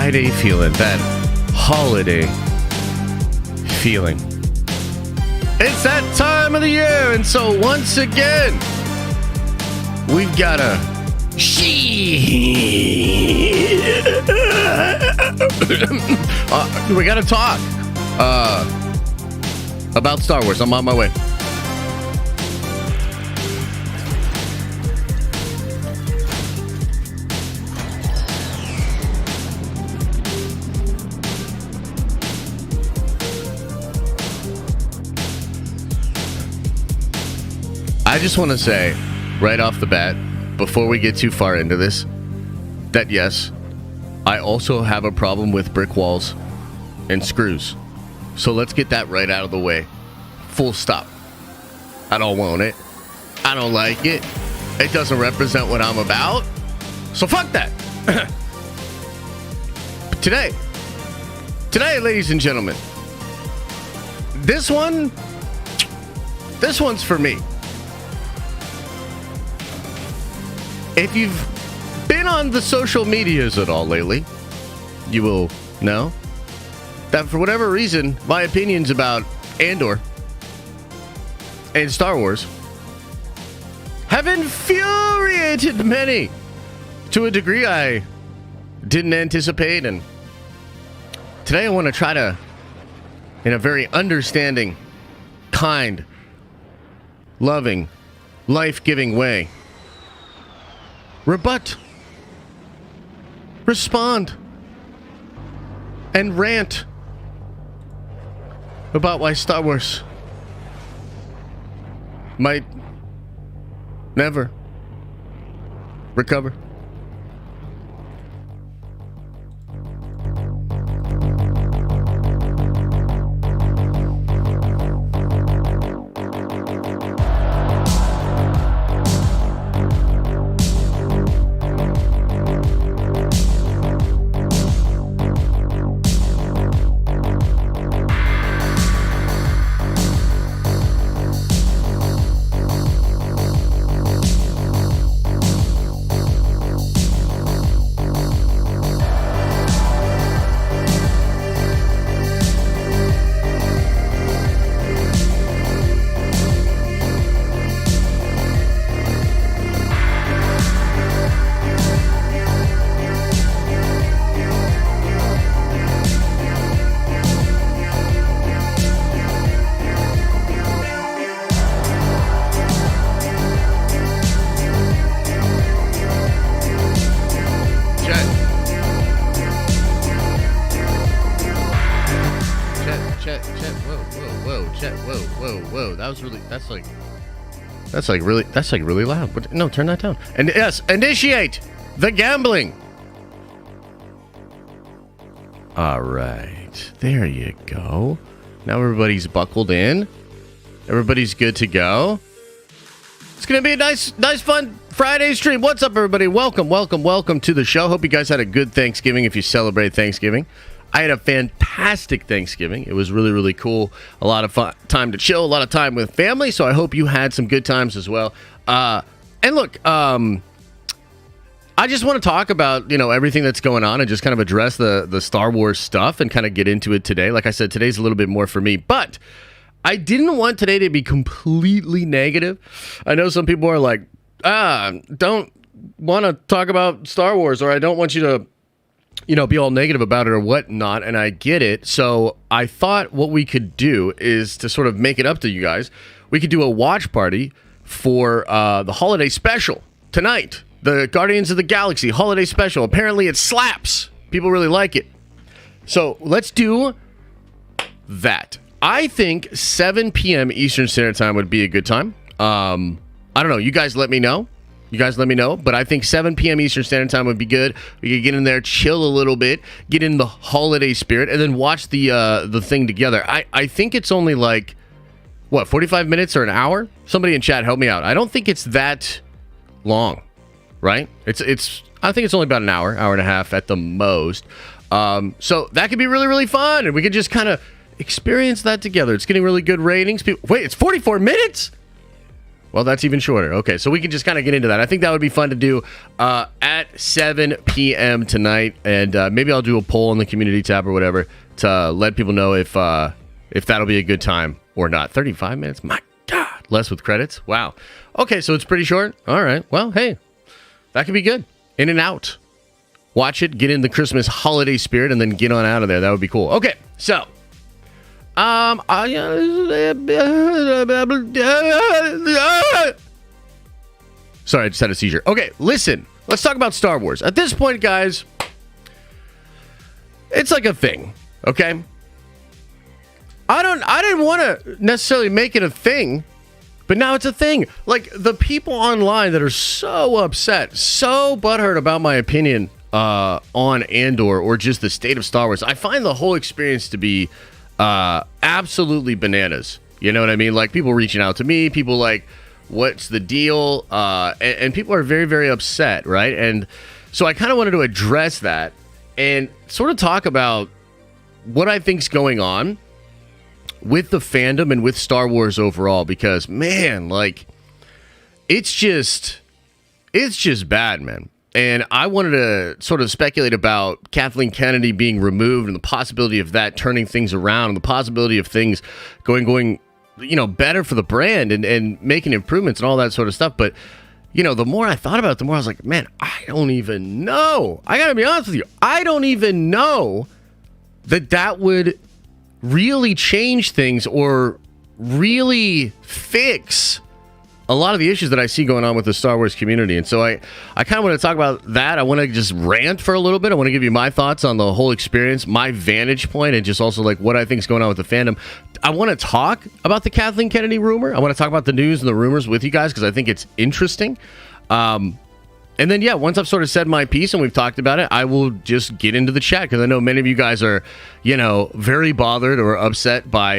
Friday feeling, that holiday feeling. It's that time of the year, and so once again, we've got a we got to talk about Star Wars. I'm on my way. I just want to say, right off the bat, before we get too far into this, that yes, I also have a problem with brick walls and screws. So let's get that right out of the way. Full stop. I don't want it. I don't like it. It doesn't represent what I'm about. So fuck that. But today, ladies and gentlemen, this one's for me. If you've been on the social medias at all lately, you will know that for whatever reason, my opinions about Andor and Star Wars have infuriated many to a degree I didn't anticipate. And today I want to try to, in a very understanding, kind, loving, life-giving way, rebut, respond, and rant about why Star Wars might never recover. That's really loud. No, turn that down. And yes, initiate the gambling. All right, there you go. Now everybody's buckled in. Everybody's good to go. It's gonna be a nice, fun Friday stream. What's up, everybody? Welcome to the show. Hope you guys had a good Thanksgiving. If you celebrate Thanksgiving, I had a fantastic Thanksgiving. It was really, really cool. A lot of fun, time to chill, a lot of time with family. So I hope you had some good times as well. And look, I just want to talk about, everything that's going on and just kind of address the Star Wars stuff and kind of get into it today. Like I said, today's a little bit more for me, but I didn't want today to be completely negative. I know some people are like, don't want to talk about Star Wars, or I don't want you to be all negative about it or whatnot, and I get it. So I thought what we could do is to sort of make it up to you guys. We could do a watch party for the holiday special tonight. The Guardians of the Galaxy holiday special. Apparently it slaps. People really like it. So let's do that. I think 7 p.m. Eastern Standard Time would be a good time. I don't know. You guys let me know. But I think 7 p.m. Eastern Standard Time would be good. We could get in there, chill a little bit, get in the holiday spirit, and then watch the thing together. I think it's only 45 minutes or an hour? Somebody in chat help me out. I don't think it's that long, right? I think it's only about an hour and a half at the most. So that could be really, really fun, and we could just kind of experience that together. It's getting really good ratings. Wait, it's 44 minutes? Well, that's even shorter. Okay, so we can just kind of get into that. I think that would be fun to do at 7 p.m. tonight, and maybe I'll do a poll in the community tab or whatever to let people know if that'll be a good time or not. 35 minutes? My God. Less with credits? Wow. Okay, so it's pretty short? All right. Well, hey, that could be good. In and out. Watch it, get in the Christmas holiday spirit, and then get on out of there. That would be cool. Okay, so... sorry, I just had a seizure. Okay, listen. Let's talk about Star Wars. At this point, guys, it's like a thing, okay? I didn't want to necessarily make it a thing, but now it's a thing. Like, the people online that are so upset, so butthurt about my opinion on Andor or just the state of Star Wars, I find the whole experience to be absolutely bananas. You know what I mean? Like, people reaching out to me, people like, what's the deal? And people are very, very upset, right? And so I kind of wanted to address that and sort of talk about what I think's going on with the fandom and with Star Wars overall, because, man, like, it's just bad, man. And I wanted to sort of speculate about Kathleen Kennedy being removed and the possibility of that turning things around and the possibility of things going, better for the brand and making improvements and all that sort of stuff. But, the more I thought about it, the more I was like, man, I don't even know. I got to be honest with you. I don't even know that would really change things or really fix a lot of the issues that I see going on with the Star Wars community. And so I kind of want to talk about that. I want to just rant for a little bit. I want to give you my thoughts on the whole experience, my vantage point, and just also like what I think is going on with the fandom. I want to talk about the Kathleen Kennedy rumor. I want to talk about the news and the rumors with you guys because I think it's interesting. And then, yeah, once I've sort of said my piece and we've talked about it, I will just get into the chat because I know many of you guys are, very bothered or upset by,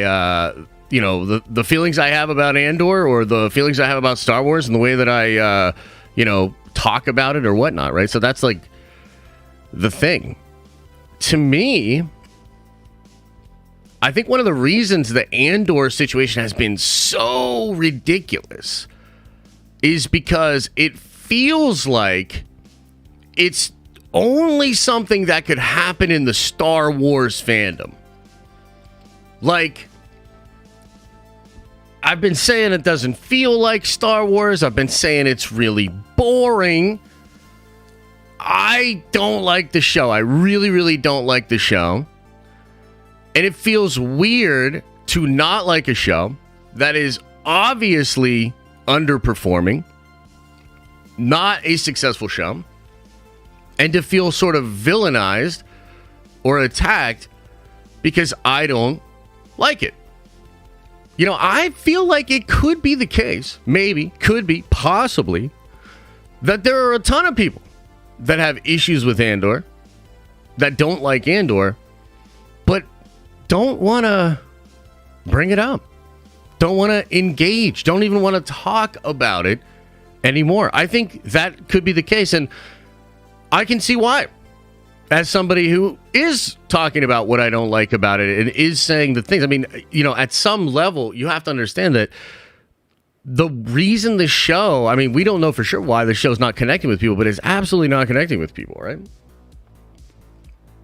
the feelings I have about Andor or the feelings I have about Star Wars and the way that I, talk about it or whatnot, right? So that's like the thing. To me, I think one of the reasons the Andor situation has been so ridiculous is because it feels like it's only something that could happen in the Star Wars fandom. Like, I've been saying it doesn't feel like Star Wars. I've been saying it's really boring. I don't like the show. I really, really don't like the show. And it feels weird to not like a show that is obviously underperforming, not a successful show, and to feel sort of villainized or attacked because I don't like it. I feel like it could be the case, maybe, could be, possibly, that there are a ton of people that have issues with Andor, that don't like Andor, but don't want to bring it up, don't want to engage, don't even want to talk about it anymore. I think that could be the case, and I can see why. As somebody who is talking about what I don't like about it and is saying the things, I mean, at some level, you have to understand that the reason the show, I mean, we don't know for sure why the show's not connecting with people, but it's absolutely not connecting with people, right?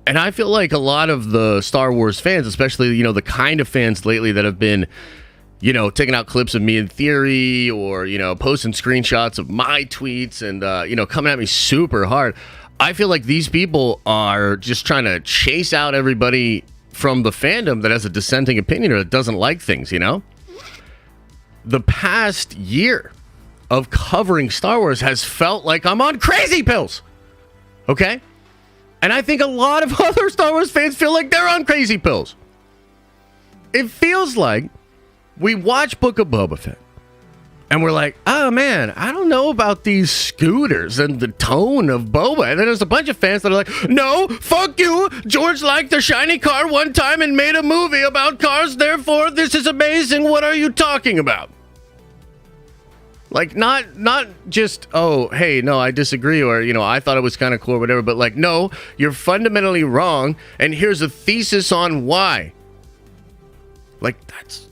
And I feel like a lot of the Star Wars fans, especially, the kind of fans lately that have been, taking out clips of me in theory or, posting screenshots of my tweets and, coming at me super hard. I feel like these people are just trying to chase out everybody from the fandom that has a dissenting opinion or that doesn't like things, The past year of covering Star Wars has felt like I'm on crazy pills, okay? And I think a lot of other Star Wars fans feel like they're on crazy pills. It feels like we watch Book of Boba Fett, and we're like, oh, man, I don't know about these scooters and the tone of Boba. And then there's a bunch of fans that are like, no, fuck you. George liked a shiny car one time and made a movie about cars. Therefore, this is amazing. What are you talking about? Like, not just, oh, hey, no, I disagree. Or, I thought it was kind of cool or whatever. But like, no, you're fundamentally wrong. And here's a thesis on why. Like, that's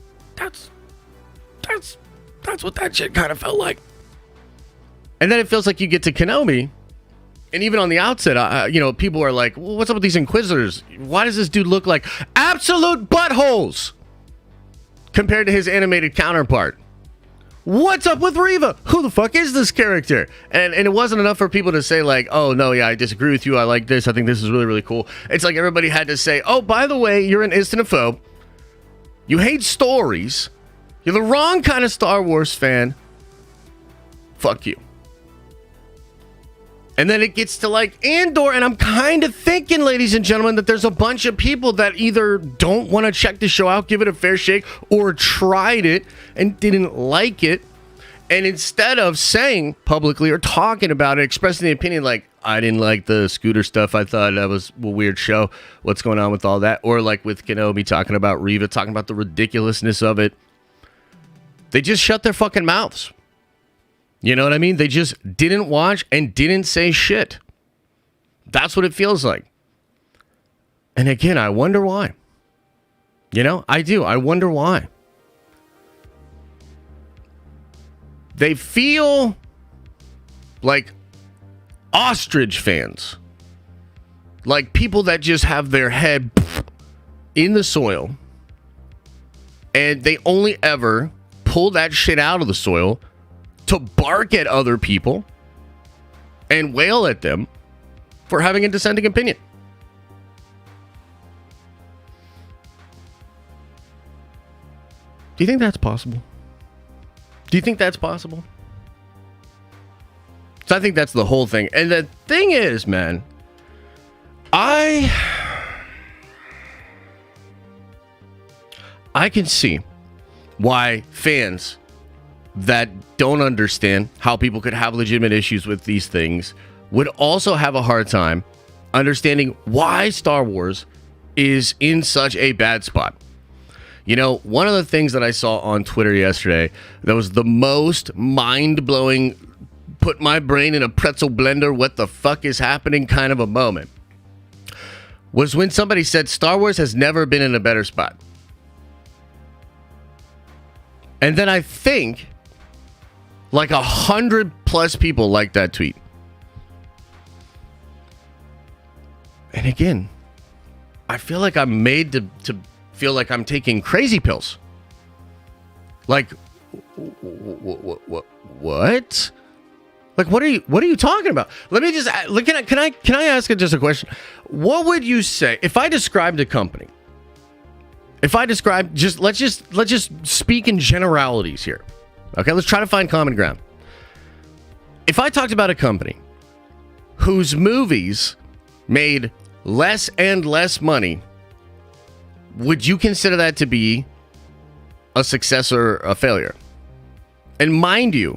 That's what that shit kind of felt like. And then it feels like you get to Kenobi, and even on the outset, people are like, well, what's up with these Inquisitors? Why does this dude look like absolute buttholes compared to his animated counterpart? What's up with Reva? Who the fuck is this character? And it wasn't enough for people to say like, oh, no, yeah, I disagree with you. I like this. I think this is really, really cool. It's like everybody had to say, oh, by the way, you're an instant-ophobe. You hate stories. You're the wrong kind of Star Wars fan. Fuck you. And then it gets to like Andor, and I'm kind of thinking, ladies and gentlemen, that there's a bunch of people that either don't want to check the show out, give it a fair shake, or tried it and didn't like it. And instead of saying publicly or talking about it, expressing the opinion like, I didn't like the scooter stuff. I thought that was a weird show. What's going on with all that? Or like with Kenobi talking about Reva, talking about the ridiculousness of it. They just shut their fucking mouths. You know what I mean? They just didn't watch and didn't say shit. That's what it feels like. And again, I wonder why. I do. I wonder why. They feel like ostrich fans. Like people that just have their head in the soil. And they only ever pull that shit out of the soil to bark at other people and wail at them for having a dissenting opinion. Do you think that's possible? Do you think that's possible? So I think that's the whole thing. And the thing is, man, I can see why fans that don't understand how people could have legitimate issues with these things would also have a hard time understanding why Star Wars is in such a bad spot. One of the things that I saw on Twitter yesterday that was the most mind-blowing, put my brain in a pretzel blender, what the fuck is happening kind of a moment, was when somebody said Star Wars has never been in a better spot. And then I think like 100+ people liked that tweet. And again, I feel like I'm made to feel like I'm taking crazy pills. Like, what? Like, what are you talking about? Let me just can I ask just a question? What would you say if I described a company? If I describe let's just speak in generalities here. Okay, let's try to find common ground. If I talked about a company whose movies made less and less money, would you consider that to be a success or a failure? And mind you,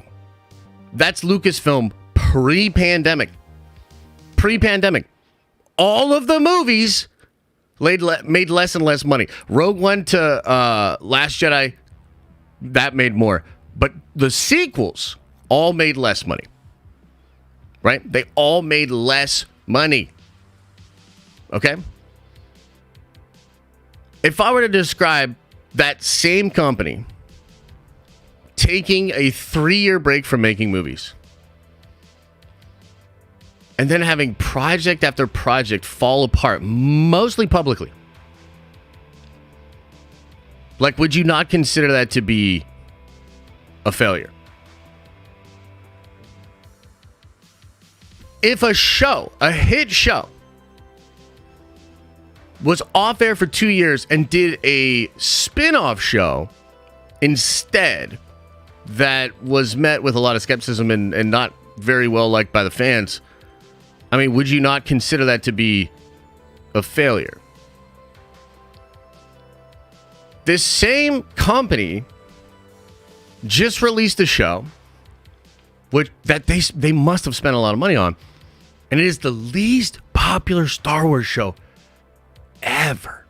that's Lucasfilm pre-pandemic. Pre-pandemic. All of the movies made less and less money. Rogue One to Last Jedi, that made more. But the sequels all made less money. Right? They all made less money. Okay? If I were to describe that same company taking a 3-year break from making movies and then having project after project fall apart, mostly publicly, like, would you not consider that to be a failure? If a hit show, was off air for 2 years and did a spin-off show instead that was met with a lot of skepticism and not very well liked by the fans, I mean, would you not consider that to be a failure? This same company just released a show that they must have spent a lot of money on, and it is the least popular Star Wars show ever.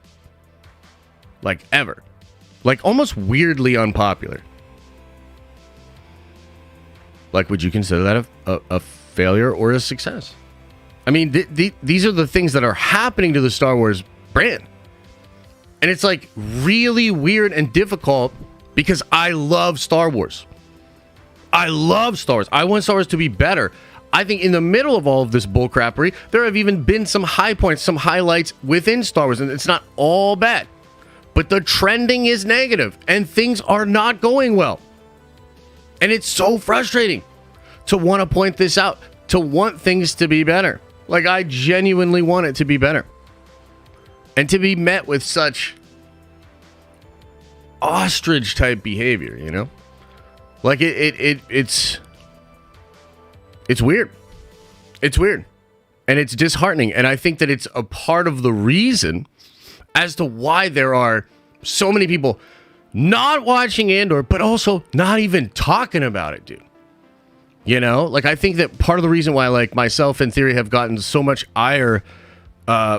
Like, ever. Like, almost weirdly unpopular. Like, would you consider that a failure or a success? I mean, these are the things that are happening to the Star Wars brand. And it's like really weird and difficult because I love Star Wars. I love Star Wars. I want Star Wars to be better. I think in the middle of all of this bullcrappery, there have even been some high points, some highlights within Star Wars, and it's not all bad. But the trending is negative, and things are not going well. And it's so frustrating to want to point this out, to want things to be better. Like, I genuinely want it to be better. And to be met with such ostrich-type behavior, you know? Like, it's weird. It's weird. And it's disheartening. And I think that it's a part of the reason as to why there are so many people not watching Andor, but also not even talking about it, dude. You know? Like, I think that part of the reason why, like, myself and Theory have gotten so much ire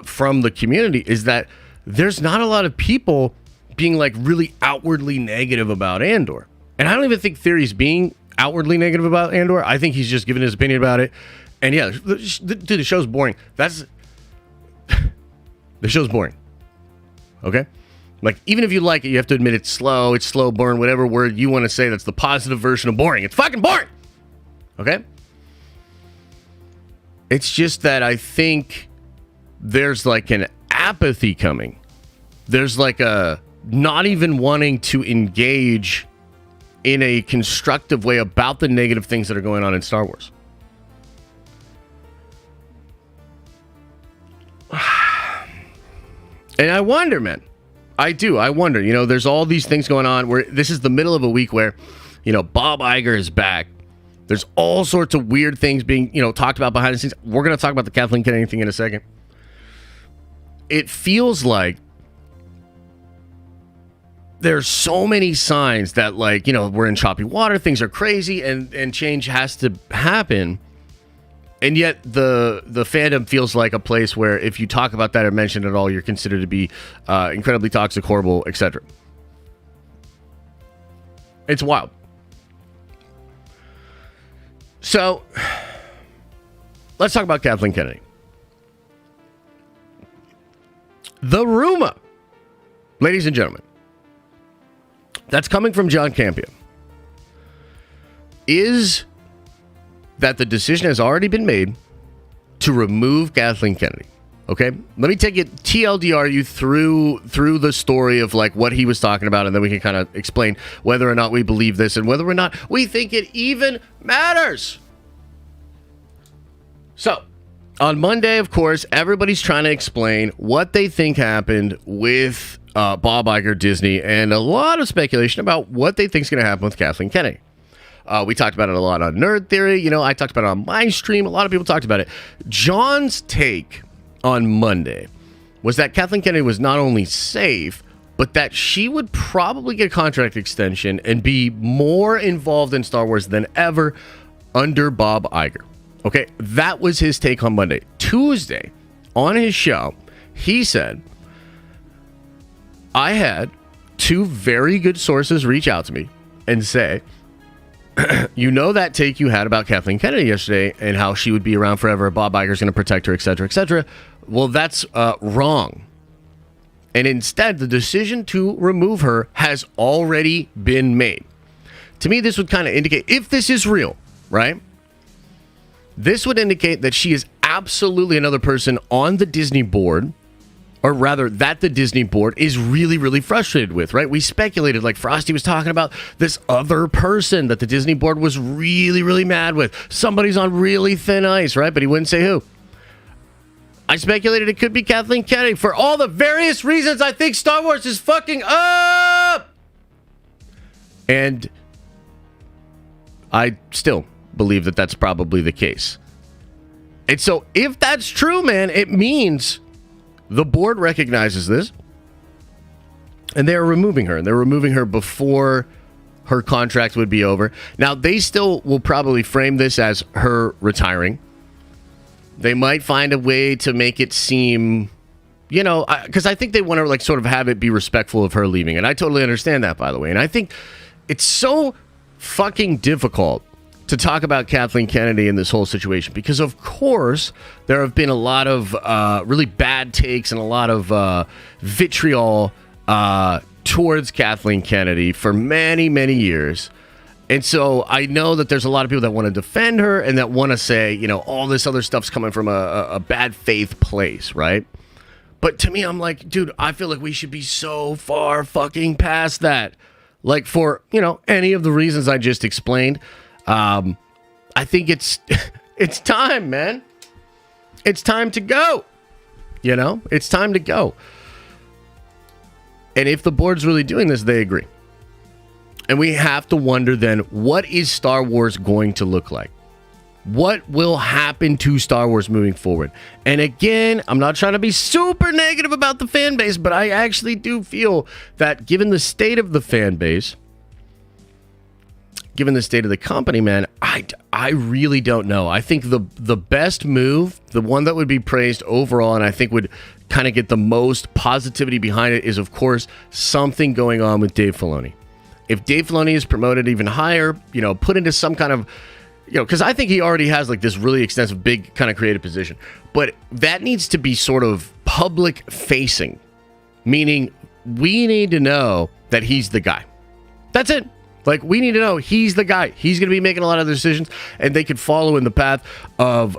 from the community is that there's not a lot of people being, like, really outwardly negative about Andor. And I don't even think Theory's being outwardly negative about Andor. I think he's just giving his opinion about it. And yeah, dude, the show's boring. The show's boring. Okay? Like, even if you like it, you have to admit it's slow, burn, whatever word you want to say that's the positive version of boring. It's fucking boring! Okay? It's just that I think there's like an apathy coming. There's like a not even wanting to engage in a constructive way about the negative things that are going on in Star Wars. And I wonder, man. I wonder. You know, there's all these things going on where this is the middle of a week where, you know, Bob Iger is back. There's all sorts of weird things being, you know, talked about behind the scenes. We're going to talk about the Kathleen Kennedy thing in a second. It feels like there's so many signs that, like, you know, we're in choppy water, things are crazy, and change has to happen. And yet the fandom feels like a place where if you talk about that or mention it at all, you're considered to be incredibly toxic, horrible, etc. It's wild. So, let's talk about Kathleen Kennedy. The rumor, ladies and gentlemen, that's coming from John Campion is that the decision has already been made to remove Kathleen Kennedy. Okay? Let me take it TLDR you through the story of like what he was talking about, and then we can kind of explain whether or not we believe this and whether or not we think it even matters. So, on Monday, of course, everybody's trying to explain what they think happened with Bob Iger, Disney, and a lot of speculation about what they think is going to happen with Kathleen Kennedy. We talked about it a lot on Nerd Theory. You know, I talked about it on my stream. A lot of people talked about it. John's take on Monday was that Kathleen Kennedy was not only safe, but that she would probably get a contract extension and be more involved in Star Wars than ever under Bob Iger. Okay, that was his take on Monday. Tuesday, on his show, he said, I had two very good sources reach out to me and say, you know that take you had about Kathleen Kennedy yesterday and how she would be around forever, Bob Iger's going to protect her, etc., etc. Well, that's wrong. And instead, the decision to remove her has already been made. To me, this would kind of indicate, if this is real, right? This would indicate that she is absolutely another person on the Disney board, or rather that the Disney board is really, really frustrated with, right? We speculated, like Frosty was talking about, this other person that the Disney board was really, really mad with. Somebody's on really thin ice, right? But he wouldn't say who. I speculated it could be Kathleen Kennedy for all the various reasons I think Star Wars is fucking up. And I still believe that that's probably the case. And so if that's true, man, it means the board recognizes this and they're removing her. And they're removing her before her contract would be over. Now, they still will probably frame this as her retiring. They might find a way to make it seem, you know, because I think they want to like sort of have it be respectful of her leaving. And I totally understand that, by the way. And I think it's so fucking difficult to talk about Kathleen Kennedy in this whole situation because, of course, there have been a lot of really bad takes and a lot of vitriol towards Kathleen Kennedy for many, many years. And so I know that there's a lot of people that want to defend her and that want to say, you know, all this other stuff's coming from a bad faith place, right? But to me, I'm like, dude, I feel like we should be so far fucking past that. Like for, you know, any of the reasons I just explained. I think it's it's time, man. It's time to go. You know, it's time to go. And if the board's really doing this, they agree. And we have to wonder then, what is Star Wars going to look like? What will happen to Star Wars moving forward? And again, I'm not trying to be super negative about the fan base, but I actually do feel that given the state of the fan base, given the state of the company, man, I really don't know. I think the best move, the one that would be praised overall, and I think would kind of get the most positivity behind it is, of course, something going on with Dave Filoni. If Dave Filoni is promoted even higher, you know, put into some kind of, you know, because I think he already has like this really extensive, big kind of creative position. But that needs to be sort of public facing, meaning we need to know that he's the guy. That's it. Like, we need to know he's the guy. He's going to be making a lot of decisions, and they could follow in the path of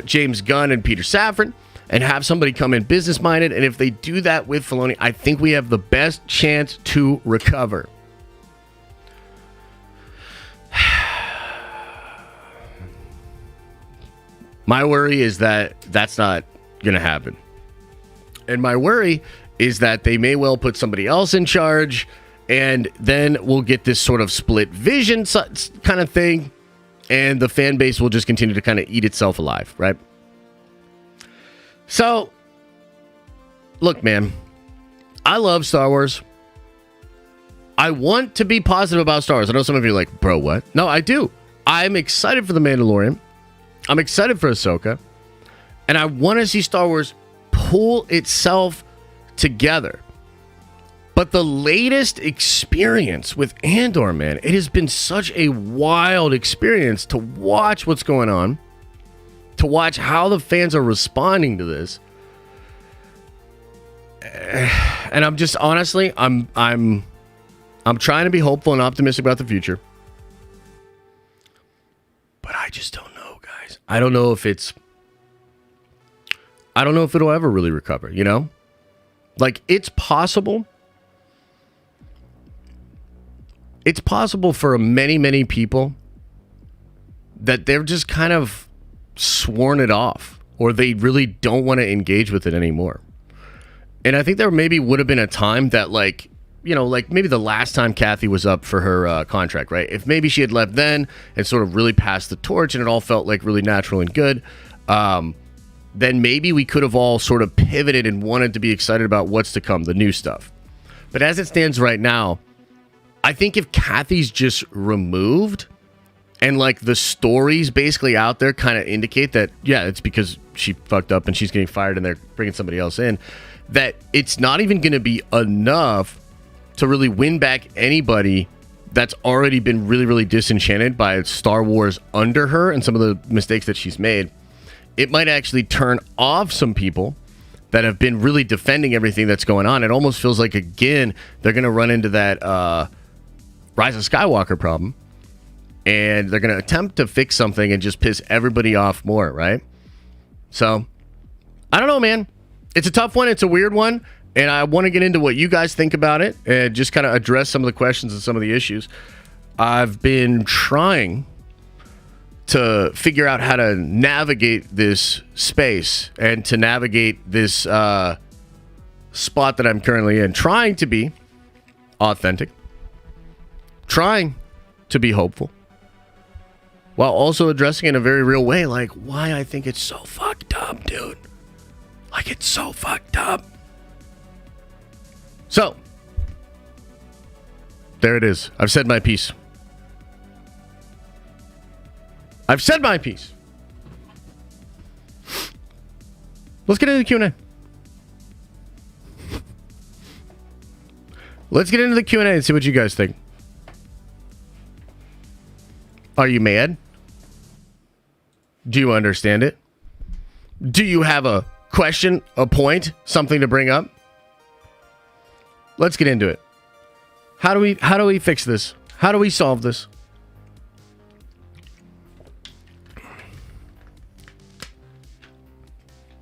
James Gunn and Peter Safran and have somebody come in business-minded. And if they do that with Filoni, I think we have the best chance to recover. My worry is that that's not going to happen. And my worry is that they may well put somebody else in charge, and then we'll get this sort of split vision kind of thing, and the fan base will just continue to kind of eat itself alive, right? So, look, man, I love Star Wars. I want to be positive about Star Wars. I know some of you are like, bro, what? No, I do. I'm excited for The Mandalorian. I'm excited for Ahsoka. And I want to see Star Wars pull itself together. But the latest experience with Andor, man, it has been such a wild experience to watch what's going on, to watch how the fans are responding to this. And I'm just, honestly, I'm trying to be hopeful and optimistic about the future. But I just don't know, guys. I don't know if it'll ever really recover, you know? Like, it's possible. It's possible for many, many people that they're just kind of sworn it off, or they really don't want to engage with it anymore. And I think there maybe would have been a time that, like, you know, like maybe the last time Kathy was up for her contract, right? If maybe she had left then and sort of really passed the torch and it all felt like really natural and good, then maybe we could have all sort of pivoted and wanted to be excited about what's to come, the new stuff. But as it stands right now, I think if Kathy's just removed and like the stories basically out there kind of indicate that, yeah, it's because she fucked up and she's getting fired and they're bringing somebody else in, that it's not even going to be enough to really win back anybody that's already been really, really disenchanted by Star Wars under her and some of the mistakes that she's made. It might actually turn off some people that have been really defending everything that's going on. It almost feels like, again, they're going to run into that Rise of Skywalker problem, and they're going to attempt to fix something and just piss everybody off more, right? So, I don't know, man. It's a tough one. It's a weird one. And I want to get into what you guys think about it and just kind of address some of the questions and some of the issues. I've been trying to figure out how to navigate this space and to navigate this spot that I'm currently in. Trying to be authentic. Trying to be hopeful. While also addressing in a very real way, like, why I think it's so fucked up, dude. Like, it's so fucked up. So, there it is. I've said my piece. I've said my piece. Let's get into the Q&A. Let's get into the Q&A and see what you guys think. Are you mad? Do you understand it? Do you have a question, a point, something to bring up? Let's get into it. How do we fix this? How do we solve this?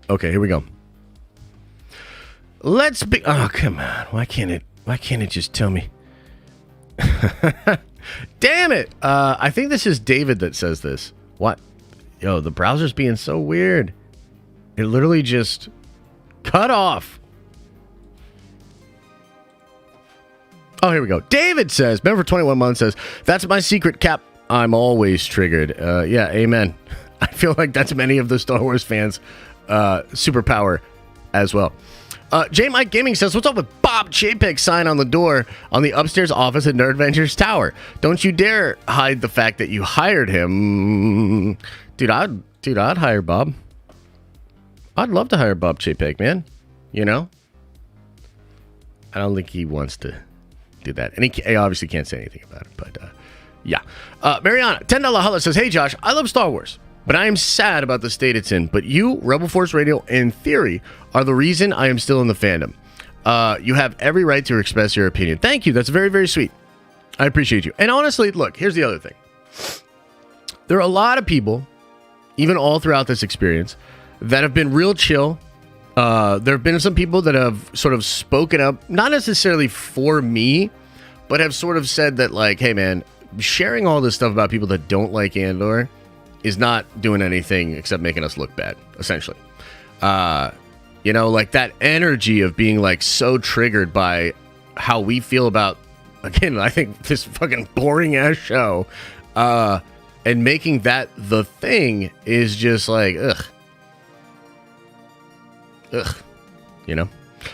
Okay, here we go. Let's be. Oh, come on. Why can't it just tell me? Damn it. I think this is David that says this. What? Yo, the browser's being so weird. It literally just cut off. Oh, here we go. David says, member for 21 months says, that's my secret cap. I'm always triggered. Yeah, amen. I feel like that's many of the Star Wars fans' superpower as well. J Mike Gaming says, what's up with Bob Chapek sign on the door on the upstairs office at Nerd Adventures Tower? Don't you dare hide the fact that you hired him. Dude, I'd hire Bob. I'd love to hire Bob Chapek, man. You know? I don't think he wants to do that. And he obviously can't say anything about it, but yeah. Mariana, $10 holla says, hey Josh, I love Star Wars, but I am sad about the state it's in. But you, Rebel Force Radio, and Theory are the reason I am still in the fandom. You have every right to express your opinion. Thank you. That's very, very sweet. I appreciate you. And honestly, look, here's the other thing. There are a lot of people, even all throughout this experience, that have been real chill. There have been some people that have sort of spoken up, not necessarily for me, but have sort of said that, like, hey, man, sharing all this stuff about people that don't like Andor is not doing anything except making us look bad, essentially. You know, like that energy of being like so triggered by how we feel about, again, I think this fucking boring ass show, and making that the thing is just like, ugh, you know?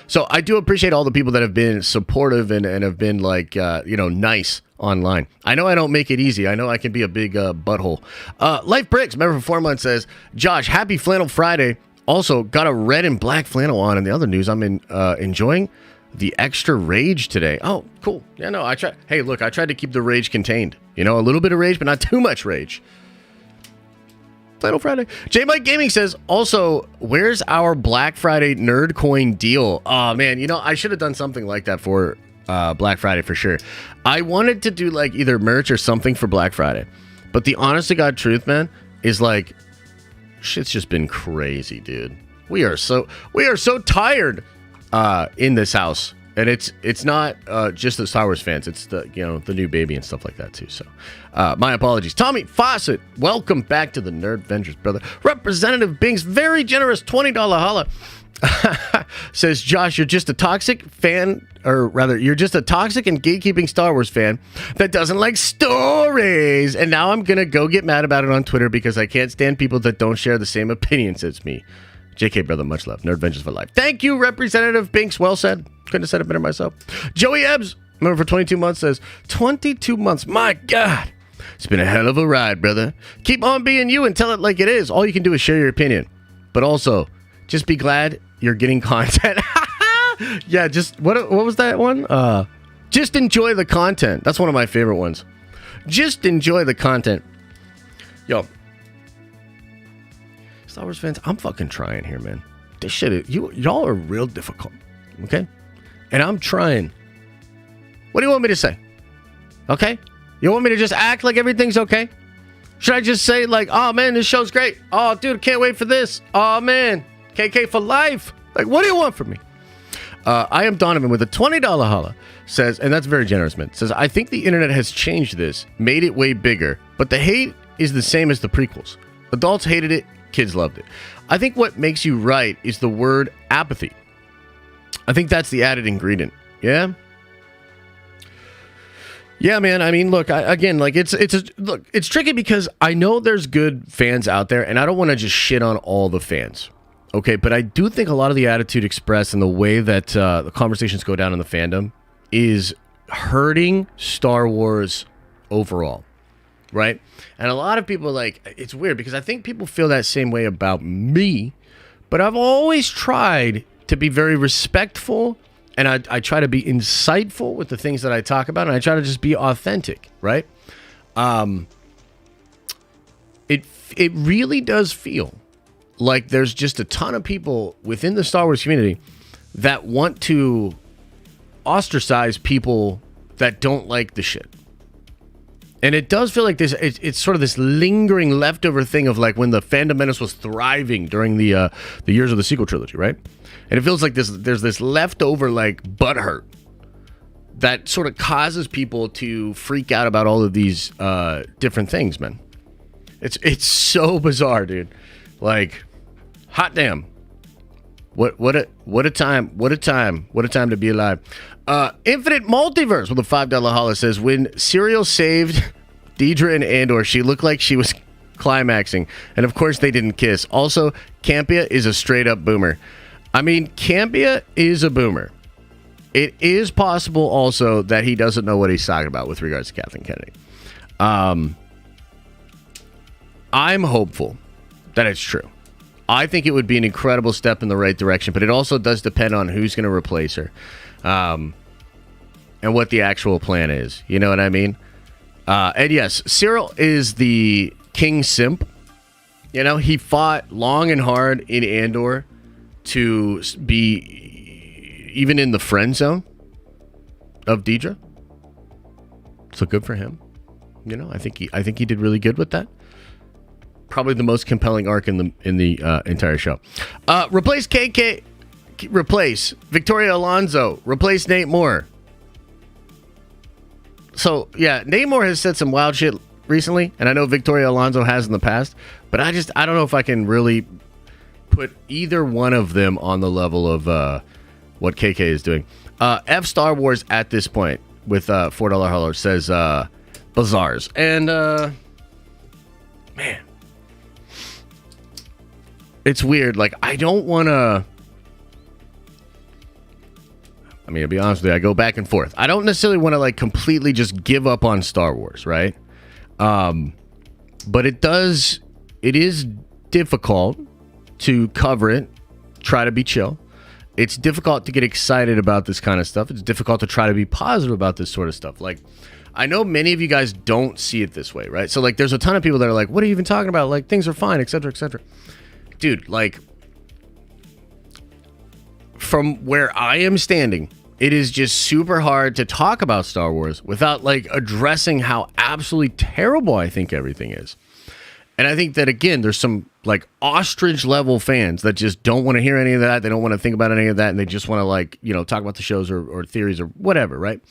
So I do appreciate all the people that have been supportive and have been like, you know, nice online. I know I don't make it easy. I know I can be a big butthole. Life Bricks, member for 4 months, says, Josh, happy Flannel Friday. Also, got a red and black flannel on. In the other news, I'm enjoying the extra rage today. Oh, cool. Yeah, no, I tried. Hey, look, I tried to keep the rage contained. You know, a little bit of rage, but not too much rage. Flannel Friday. J Mike Gaming says, also, where's our Black Friday nerd coin deal? Oh, man, you know, I should have done something like that for Black Friday for sure. I wanted to do like either merch or something for Black Friday. But the honest to God truth, man, is like, shit's just been crazy, dude. We are so tired in this house. And it's not just the Star Wars fans. It's the, you know, the new baby and stuff like that too. So my apologies. Tommy Fawcett, welcome back to the Nerd Adventures, brother. Representative Bing's very generous $20 holla says, Josh, you're just a toxic fan, or rather, you're just a toxic and gatekeeping Star Wars fan that doesn't like stories. And now I'm going to go get mad about it on Twitter because I can't stand people that don't share the same opinions as me. JK, brother, much love. Nerd Adventures for life. Thank you, Representative Binks. Well said. Couldn't have said it better myself. Joey Ebbs, member for 22 months, says, 22 months. My God. It's been a hell of a ride, brother. Keep on being you and tell it like it is. All you can do is share your opinion. But also, just be glad you're getting content. Yeah, just, what was that one? Just enjoy the content. That's one of my favorite ones. Just enjoy the content. Yo. Star Wars fans, I'm fucking trying here, man. This shit is, y'all are real difficult, okay? And I'm trying. What do you want me to say? Okay? You want me to just act like everything's okay? Should I just say like, oh man, this show's great. Oh dude, can't wait for this. Oh man, KK for life. Like, what do you want from me? I am Donovan with a $20 holla says, and that's very generous, man. Says, I think the internet has changed this, made it way bigger, but the hate is the same as the prequels. Adults hated it. Kids loved it. I think what makes you right is the word apathy. I think that's the added ingredient. Yeah? Yeah, man. I mean, look, it's tricky because I know there's good fans out there, and I don't want to just shit on all the fans. Okay, but I do think a lot of the attitude expressed and the way that the conversations go down in the fandom is hurting Star Wars overall. Right? And a lot of people, like, it's weird because I think people feel that same way about me, but I've always tried to be very respectful, and I try to be insightful with the things that I talk about, and I try to just be authentic, right? It really does feel like there's just a ton of people within the Star Wars community that want to ostracize people that don't like the shit. And it does feel like this. It's sort of this lingering leftover thing of like when the Fandom Menace was thriving during the years of the sequel trilogy, right? And it feels like there's this leftover like butthurt that sort of causes people to freak out about all of these different things, man. It's so bizarre, dude. Like, hot damn. What a time to be alive. Infinite Multiverse with a $5 holla says, when Serial saved Deidre and Andor, she looked like she was climaxing. And of course they didn't kiss. Also, Campea is a straight up boomer. I mean, Campea is a boomer. It is possible also that he doesn't know what he's talking about with regards to Kathleen Kennedy. I'm hopeful that it's true. I think it would be an incredible step in the right direction, but it also does depend on who's going to replace her, and what the actual plan is. You know what I mean? And yes, Cyril is the king simp. You know, he fought long and hard in Andor to be even in the friend zone of Deidre. So good for him. You know, I think he did really good with that. Probably the most compelling arc in the entire show. Replace KK. Replace Victoria Alonso. Replace Nate Moore. So yeah, Nate Moore has said some wild shit recently, and I know Victoria Alonso has in the past. But I don't know if I can really put either one of them on the level of what KK is doing. F Star Wars at this point with $4 holler says Bazaars, and man. It's weird. Like, I don't want to... I mean, to be honest with you, I go back and forth. I don't necessarily want to, like, completely just give up on Star Wars, right? But it is difficult to cover it, try to be chill. It's difficult to get excited about this kind of stuff. It's difficult to try to be positive about this sort of stuff. Like, I know many of you guys don't see it this way, right? So, like, there's a ton of people that are like, what are you even talking about? Like, things are fine, etc., etc. Dude, like, from where I am standing, it is just super hard to talk about Star Wars without, like, addressing how absolutely terrible I think everything is. And I think that, again, there's some, like, ostrich-level fans that just don't want to hear any of that. They don't want to think about any of that, and they just want to, like, you know, talk about the shows or theories or whatever, right?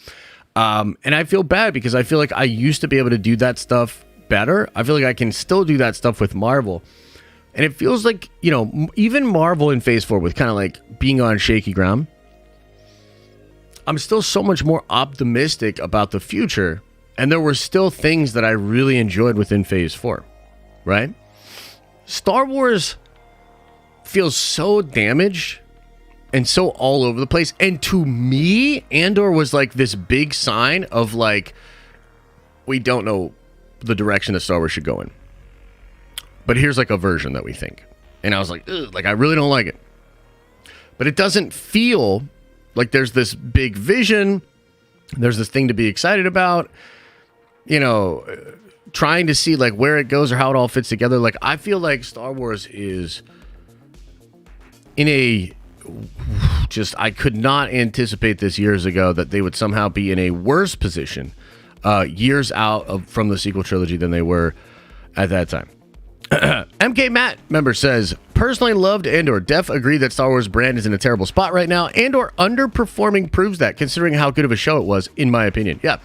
And I feel bad because I feel like I used to be able to do that stuff better. I feel like I can still do that stuff with Marvel. And it feels like, you know, even Marvel in Phase 4 with kind of like being on shaky ground, I'm still so much more optimistic about the future. And there were still things that I really enjoyed within Phase 4, right? Star Wars feels so damaged and so all over the place. And to me, Andor was like this big sign of like, we don't know the direction that Star Wars should go in. But here's like a version that we think. And I was like, ugh, like, I really don't like it. But it doesn't feel like there's this big vision. There's this thing to be excited about. You know, trying to see like where it goes or how it all fits together. Like, I feel like Star Wars is in a just, I could not anticipate this years ago that they would somehow be in a worse position years out from the sequel trilogy than they were at that time. MK Matt member says, personally loved Andor. Def agree that Star Wars brand is in a terrible spot right now. Andor underperforming proves that, considering how good of a show it was, in my opinion. Yeah.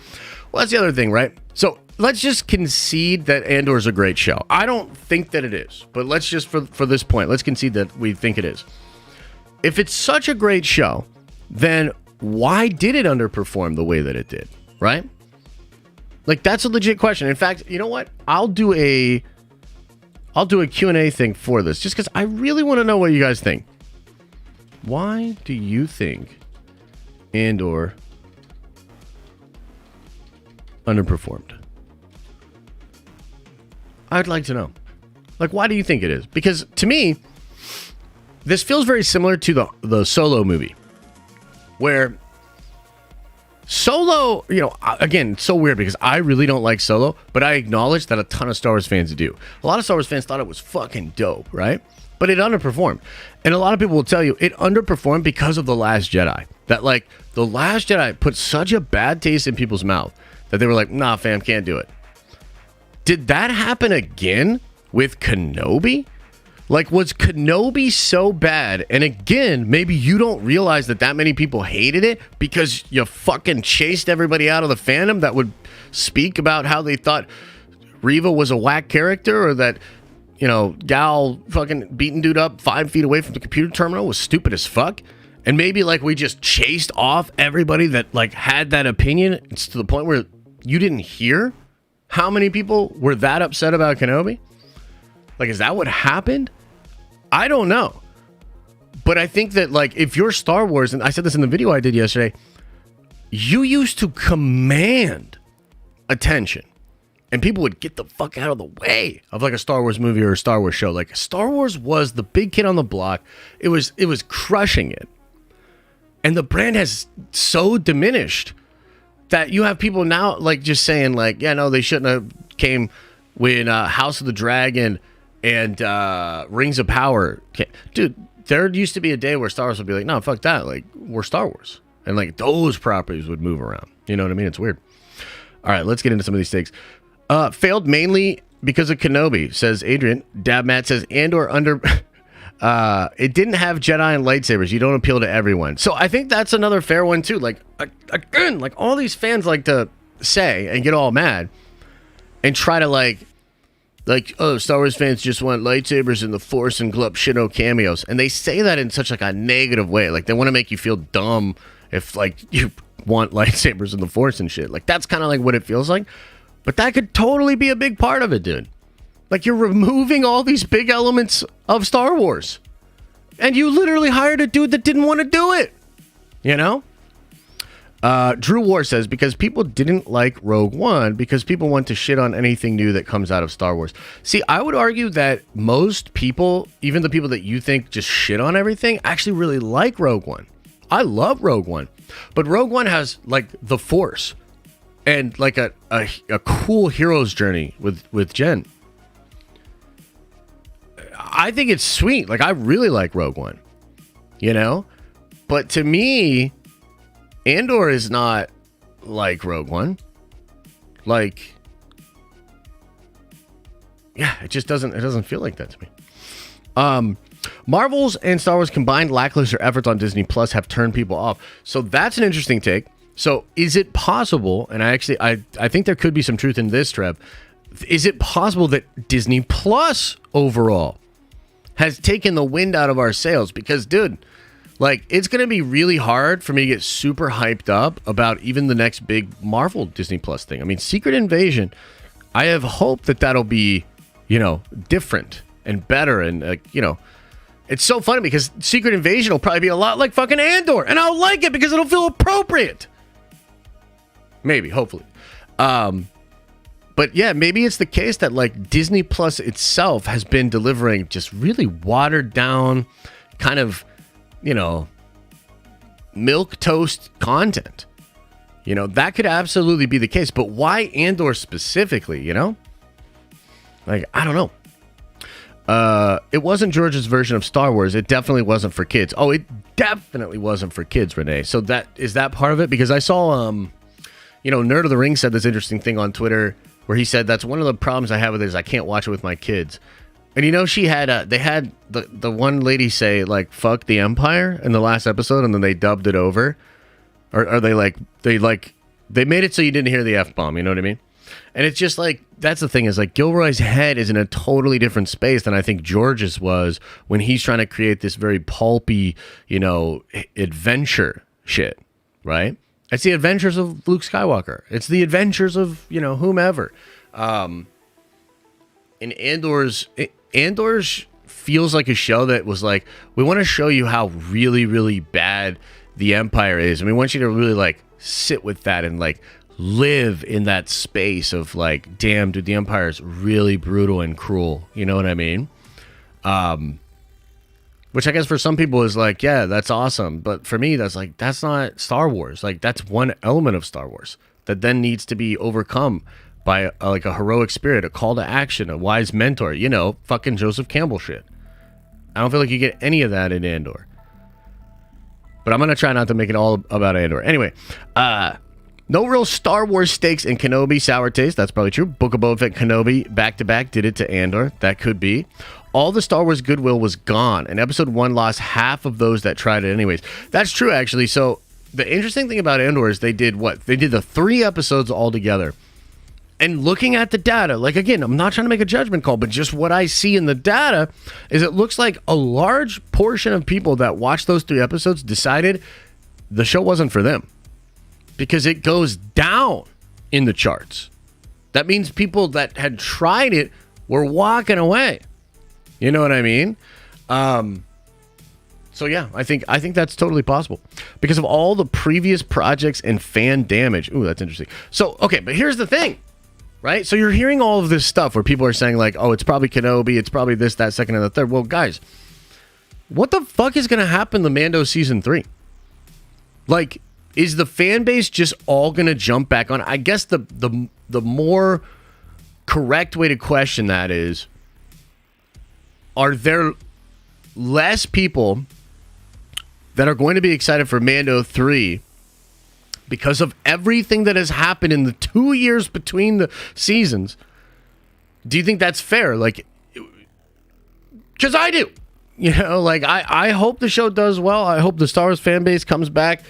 Well, that's the other thing, right? So let's just concede that Andor is a great show. I don't think that it is, but let's just, for this point, let's concede that we think it is. If it's such a great show, then why did it underperform the way that it did, right? Like, that's a legit question. In fact, you know what? I'll do a Q&A thing for this, just because I really want to know what you guys think. Why do you think Andor underperformed? I'd like to know. Like, why do you think it is? Because to me, this feels very similar to the Solo movie, where Solo, you know, again, it's so weird because I really don't like Solo, but I acknowledge that a ton of Star Wars fans do. A lot of Star Wars fans thought it was fucking dope, right? But it underperformed. And a lot of people will tell you it underperformed because of The Last Jedi. That, like, The Last Jedi put such a bad taste in people's mouth that they were like, nah, fam, can't do it. Did that happen again with Kenobi? Like, was Kenobi so bad? And again, maybe you don't realize that many people hated it because you fucking chased everybody out of the fandom that would speak about how they thought Reva was a whack character, or that, you know, Gal fucking beating dude up 5 feet away from the computer terminal was stupid as fuck. And maybe, like, we just chased off everybody that, like, had that opinion. It's to the point where you didn't hear how many people were that upset about Kenobi. Like, is that what happened? I don't know. But I think that, like, if you're Star Wars, and I said this in the video I did yesterday, you used to command attention. And people would get the fuck out of the way of, like, a Star Wars movie or a Star Wars show. Like, Star Wars was the big kid on the block. It was crushing it. And the brand has so diminished that you have people now, like, just saying, like, yeah, no, they shouldn't have came when House of the Dragon and Rings of Power came. Dude, there used to be a day where Star Wars would be like, no, fuck that. Like, we're Star Wars. And, like, those properties would move around. You know what I mean? It's weird. All right, let's get into some of these takes. Failed mainly because of Kenobi, says Adrian. Dab Matt says Andor under... it didn't have Jedi and lightsabers. You don't appeal to everyone. So I think that's another fair one too. Like, again, like, all these fans like to say and get all mad and try to like, oh, Star Wars fans just want lightsabers and the Force and glup shitto cameos. And they say that in such like a negative way. Like, they want to make you feel dumb if like you want lightsabers and the Force and shit. Like, that's kind of like what it feels like. But that could totally be a big part of it, dude. Like, you're removing all these big elements of Star Wars. And you literally hired a dude that didn't want to do it. You know? Drew War says, because people didn't like Rogue One, because people want to shit on anything new that comes out of Star Wars. See, I would argue that most people, even the people that you think just shit on everything, actually really like Rogue One. I love Rogue One. But Rogue One has, like, the Force. And, like, a cool hero's journey with Jen. I think it's sweet. Like, I really like Rogue One, you know? But to me, Andor is not like Rogue One. Like, yeah, it doesn't feel like that to me. Marvel's and Star Wars combined lackluster efforts on Disney Plus have turned people off. So that's an interesting take. So is it possible, and I think there could be some truth in this, Trev, is it possible that Disney Plus overall has taken the wind out of our sails? Because, dude, like, it's going to be really hard for me to get super hyped up about even the next big Marvel Disney Plus thing. I mean, Secret Invasion, I have hope that that'll be, you know, different and better. And, you know, it's so funny because Secret Invasion will probably be a lot like fucking Andor. And I'll like it because it'll feel appropriate. Maybe, hopefully. But yeah, maybe it's the case that, like, Disney Plus itself has been delivering just really watered down kind of, you know, milquetoast content. You know, that could absolutely be the case. But why Andor specifically, you know? Like, I don't know. It wasn't George's version of Star Wars. It definitely wasn't for kids. Oh, it definitely wasn't for kids, Renee. So is that part of it? Because I saw, you know, Nerd of the Ring said this interesting thing on Twitter where he said, that's one of the problems I have with it is I can't watch it with my kids. And, you know, they had the one lady say, like, fuck the Empire in the last episode, and then they dubbed it over. Or they made it so you didn't hear the F-bomb, you know what I mean? And it's just like, that's the thing is, like, Gilroy's head is in a totally different space than I think George's was when he's trying to create this very pulpy, you know, adventure shit, right? It's the adventures of Luke Skywalker. It's the adventures of, you know, whomever. And Andor's feels like a show that was like, we want to show you how really, really bad the Empire is. And we want you to really, like, sit with that and, like, live in that space of, like, damn, dude, the Empire is really brutal and cruel. You know what I mean? Which I guess for some people is like, yeah, that's awesome. But for me, that's like, that's not Star Wars. Like, that's one element of Star Wars that then needs to be overcome by like a heroic spirit, a call to action, a wise mentor, you know, fucking Joseph Campbell shit. I don't feel like you get any of that in Andor. But I'm going to try not to make it all about Andor. Anyway, No real Star Wars stakes in Kenobi, sour taste. That's probably true. Book of Boba Fett, Kenobi, back-to-back, did it to Andor. That could be. All the Star Wars goodwill was gone, and Episode 1 lost half of those that tried it anyways. That's true, actually. So the interesting thing about Andor is they did what? They did the 3 episodes all together. And looking at the data, like, again, I'm not trying to make a judgment call, but just what I see in the data is it looks like a large portion of people that watched those 3 episodes decided the show wasn't for them. Because it goes down in the charts. That means people that had tried it were walking away. You know what I mean? So yeah, I think that's totally possible. Because of all the previous projects and fan damage. Ooh, that's interesting. So, okay, but here's the thing. Right? So you're hearing all of this stuff where people are saying like, oh, it's probably Kenobi, it's probably this, that, second, and the third. Well, guys, what the fuck is going to happen to Mando Season 3? Like, is the fan base just all going to jump back on? I guess the more correct way to question that is, are there less people that are going to be excited for Mando 3 because of everything that has happened in the 2 years between the seasons? Do you think that's fair? Like, because I do. You know, like, I hope the show does well. I hope the Star Wars fan base comes back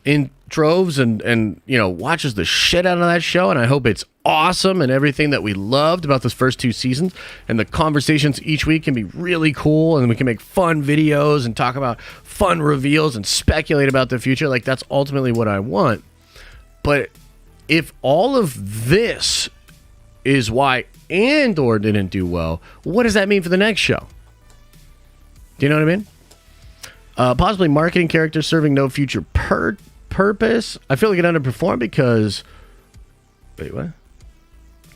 in droves and you know, watches the shit out of that show, and I hope it's awesome and everything that we loved about those first 2 seasons, and the conversations each week can be really cool, and we can make fun videos and talk about fun reveals and speculate about the future. Like, that's ultimately what I want. But if all of this is why Andor didn't do well, what does that mean for the next show? Do you know what I mean? Possibly marketing characters serving no future purpose. I feel like it underperformed because... Wait, what?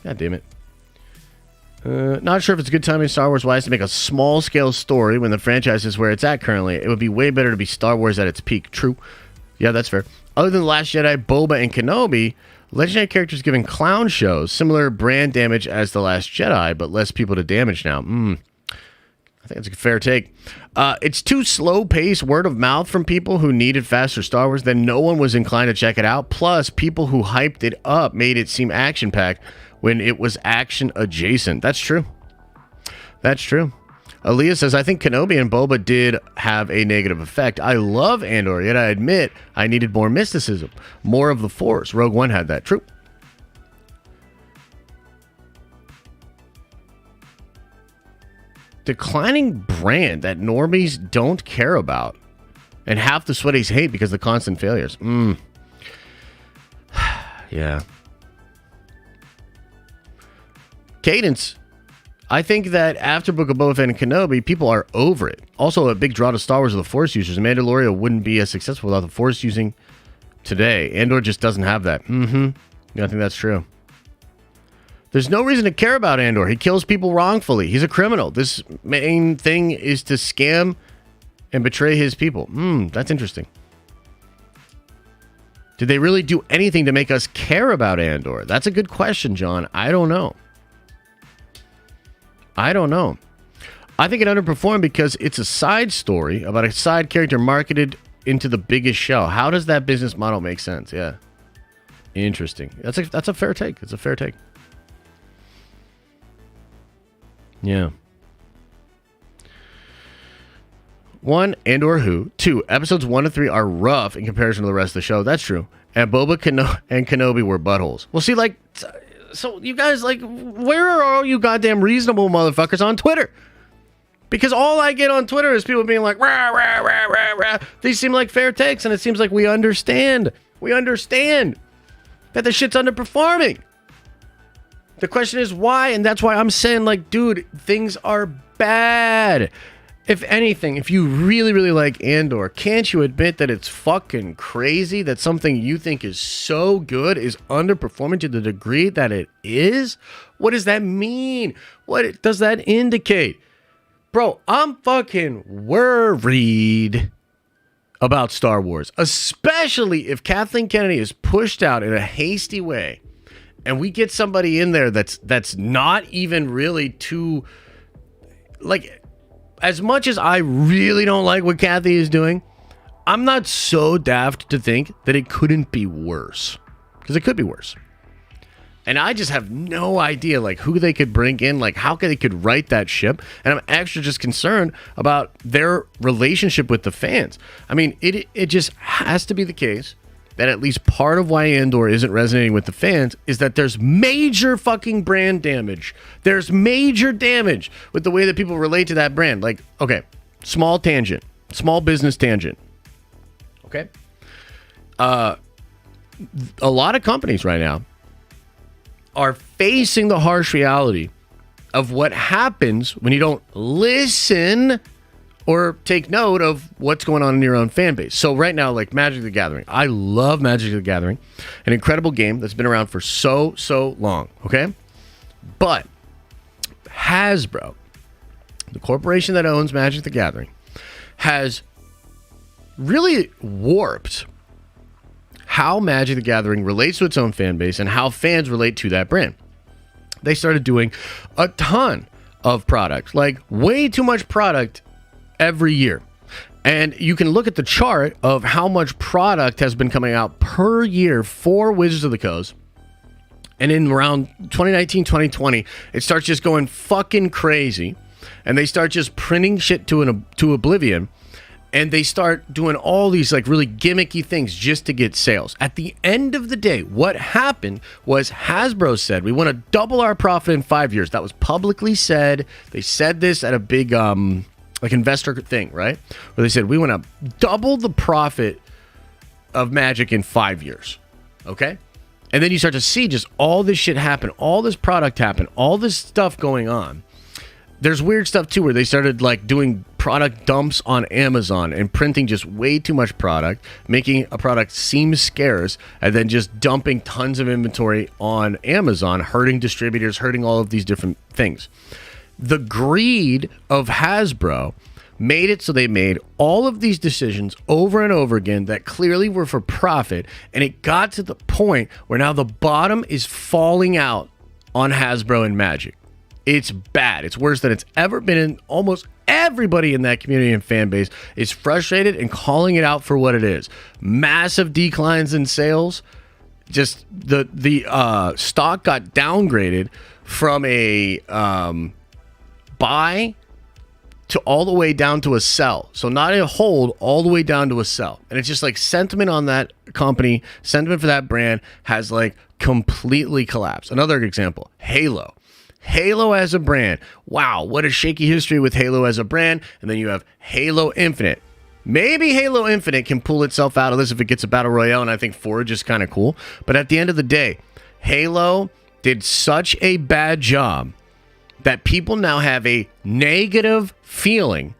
God damn it. Not sure if it's a good timing Star Wars wise to make a small scale story when the franchise is where it's at currently. It would be way better to be Star Wars at its peak. True. Yeah, that's fair. Other than The Last Jedi, Boba, and Kenobi, legendary characters giving clown shows. Similar brand damage as The Last Jedi, but less people to damage now. I think it's a fair take. It's too slow-paced word of mouth from people who needed faster Star Wars. Then no one was inclined to check it out. Plus, people who hyped it up made it seem action-packed when it was action-adjacent. That's true. That's true. Aaliyah says, I think Kenobi and Boba did have a negative effect. I love Andor, yet I admit I needed more mysticism. More of the Force. Rogue One had that. True. Declining brand that normies don't care about, and half the sweaties hate because of the constant failures. Yeah. Cadence. I think that after Book of Boba Fett and Kenobi, people are over it. Also, a big draw to Star Wars are the Force users. Mandalorian wouldn't be as successful without the Force using today. Andor just doesn't have that. Yeah, I think that's true. There's no reason to care about Andor. He kills people wrongfully. He's a criminal. This main thing is to scam and betray his people. That's interesting. Did they really do anything to make us care about Andor? That's a good question, John. I don't know. I think it underperformed because it's a side story about a side character marketed into the biggest show. How does that business model make sense? Yeah. Interesting. That's a fair take. It's a fair take. Yeah. 1, Andor who. 2, episodes 1 to 3 are rough in comparison to the rest of the show. That's true. And Boba and Kenobi were buttholes. Well, see, like, so you guys, like, where are all you goddamn reasonable motherfuckers on Twitter? Because all I get on Twitter is people being like, rah, rah, rah, rah, rah. These seem like fair takes, and it seems like we understand. We understand that the shit's underperforming. The question is why, and that's why I'm saying, like, dude, things are bad. If anything, if you really, really like Andor, can't you admit that it's fucking crazy that something you think is so good is underperforming to the degree that it is? What does that mean? What does that indicate? Bro, I'm fucking worried about Star Wars, especially if Kathleen Kennedy is pushed out in a hasty way and we get somebody in there that's not even really too, like, as much as I really don't like what Kathy is doing, I'm not so daft to think that it couldn't be worse. because it could be worse. And I just have no idea, like, who they could bring in, like, how they could right that ship. And I'm actually just concerned about their relationship with the fans. I mean, it just has to be the case that at least part of why Andor isn't resonating with the fans is that there's major fucking brand damage. There's major damage with the way that people relate to that brand. Like, okay, small tangent, small business tangent. Okay. A lot of companies right now are facing the harsh reality of what happens when you don't listen or take note of what's going on in your own fan base. So right now, like Magic the Gathering, I love Magic the Gathering, an incredible game that's been around for so long, okay? But Hasbro, the corporation that owns Magic the Gathering, has really warped how Magic the Gathering relates to its own fan base and how fans relate to that brand. They started doing a ton of products, like way too much product every year. And you can look at the chart of how much product has been coming out per year for Wizards of the Coast. And in around 2019, 2020, it starts just going fucking crazy. And they start just printing shit to oblivion. And they start doing all these like really gimmicky things just to get sales. At the end of the day, what happened was Hasbro said, we want to double our profit in 5 years. That was publicly said. They said this at a big like investor thing, right? Where they said, we want to double the profit of Magic in 5 years. Okay? And then you start to see just all this shit happen, all this product happen, all this stuff going on. There's weird stuff too where they started like doing product dumps on Amazon and printing just way too much product, making a product seem scarce, and then just dumping tons of inventory on Amazon, hurting distributors, hurting all of these different things. The greed of Hasbro made it so they made all of these decisions over and over again that clearly were for profit, and it got to the point where now the bottom is falling out on Hasbro and Magic. It's bad. It's worse than it's ever been. In almost everybody in that community and fan base is frustrated and calling it out for what it is. Massive declines in sales. Just the stock got downgraded from a buy to all the way down to a sell. So not a hold, all the way down to a sell. And it's just like sentiment on that company, sentiment for that brand has like completely collapsed. Another example, Halo. Halo as a brand. Wow, what a shaky history with Halo as a brand. And then you have Halo Infinite. Maybe Halo Infinite can pull itself out of this if it gets a battle royale, and I think Forge is kind of cool. But at the end of the day, Halo did such a bad job that people now have a negative feeling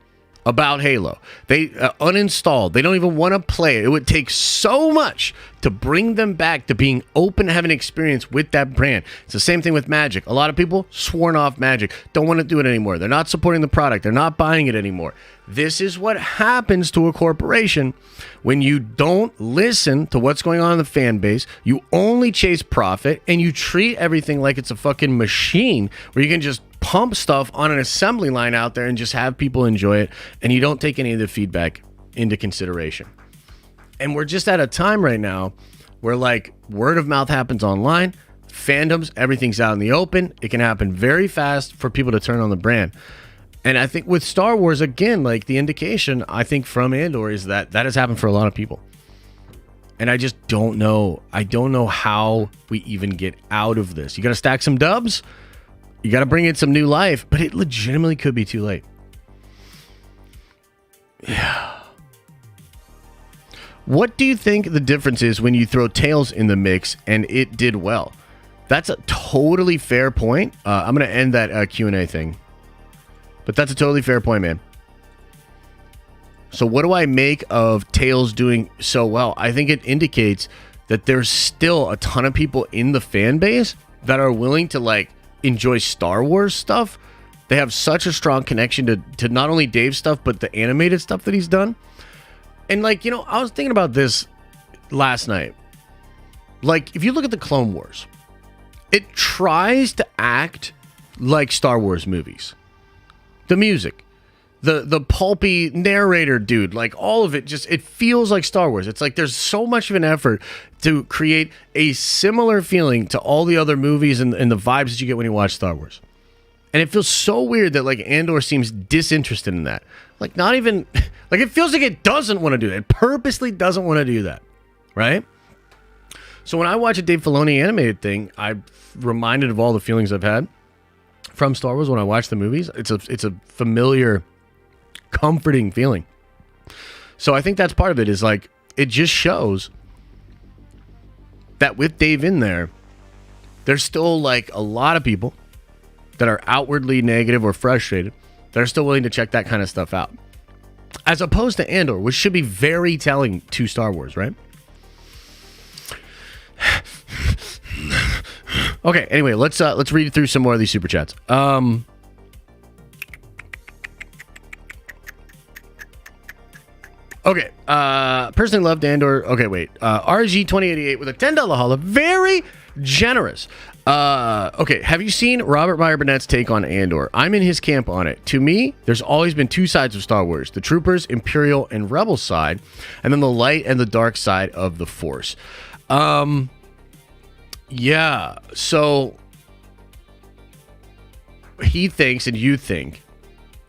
about Halo. They uninstalled. They don't even want to play it. It would take so much to bring them back to being open to having an experience with that brand. It's the same thing with Magic. A lot of people sworn off Magic, don't want to do it anymore. They're not supporting the product. They're not buying it anymore. This is what happens to a corporation when you don't listen to what's going on in the fan base. You only chase profit, and you treat everything like it's a fucking machine where you can just pump stuff on an assembly line out there and just have people enjoy it, and you don't take any of the feedback into consideration. And we're just at a time right now where like word of mouth happens online, fandoms, everything's out in the open. It can happen very fast for people to turn on the brand. And I think with Star Wars, again, like the indication I think from Andor is that has happened for a lot of people. And I just don't know. I don't know how we even get out of this. You got to stack some dubs. You got to bring in some new life, but it legitimately could be too late. Yeah. What do you think the difference is when you throw Tails in the mix and it did well? That's a totally fair point. I'm going to end that Q&A thing. But that's a totally fair point, man. So what do I make of Tails doing so well? I think it indicates that there's still a ton of people in the fan base that are willing to like enjoy Star Wars stuff. They have such a strong connection to not only Dave's stuff, but the animated stuff that he's done. And like, you know, I was thinking about this last night. Like, if you look at the Clone Wars, it tries to act like Star Wars movies. The music, the pulpy narrator dude, like all of it, just it feels like Star Wars. It's like there's so much of an effort to create a similar feeling to all the other movies and the vibes that you get when you watch Star Wars. And it feels so weird that like Andor seems disinterested in that. Like not even like it feels like it doesn't want to do that. It purposely doesn't want to do that. Right? So when I watch a Dave Filoni animated thing, I'm reminded of all the feelings I've had from Star Wars when I watch the movies. It's a familiar, comforting feeling. So I think that's part of it, is like it just shows that with Dave in there, there's still like a lot of people that are outwardly negative or frustrated that are still willing to check that kind of stuff out, as opposed to Andor, which should be very telling to Star Wars, right? Okay, anyway, let's read through some more of these super chats. Okay, personally loved Andor. Okay, wait. RG2088 with a $10 holla. Very generous. Okay, have you seen Robert Meyer Burnett's take on Andor? I'm in his camp on it. To me, there's always been two sides of Star Wars: the Troopers, Imperial, and Rebel side, and then the light and the dark side of the Force. Yeah, so he thinks, and you think,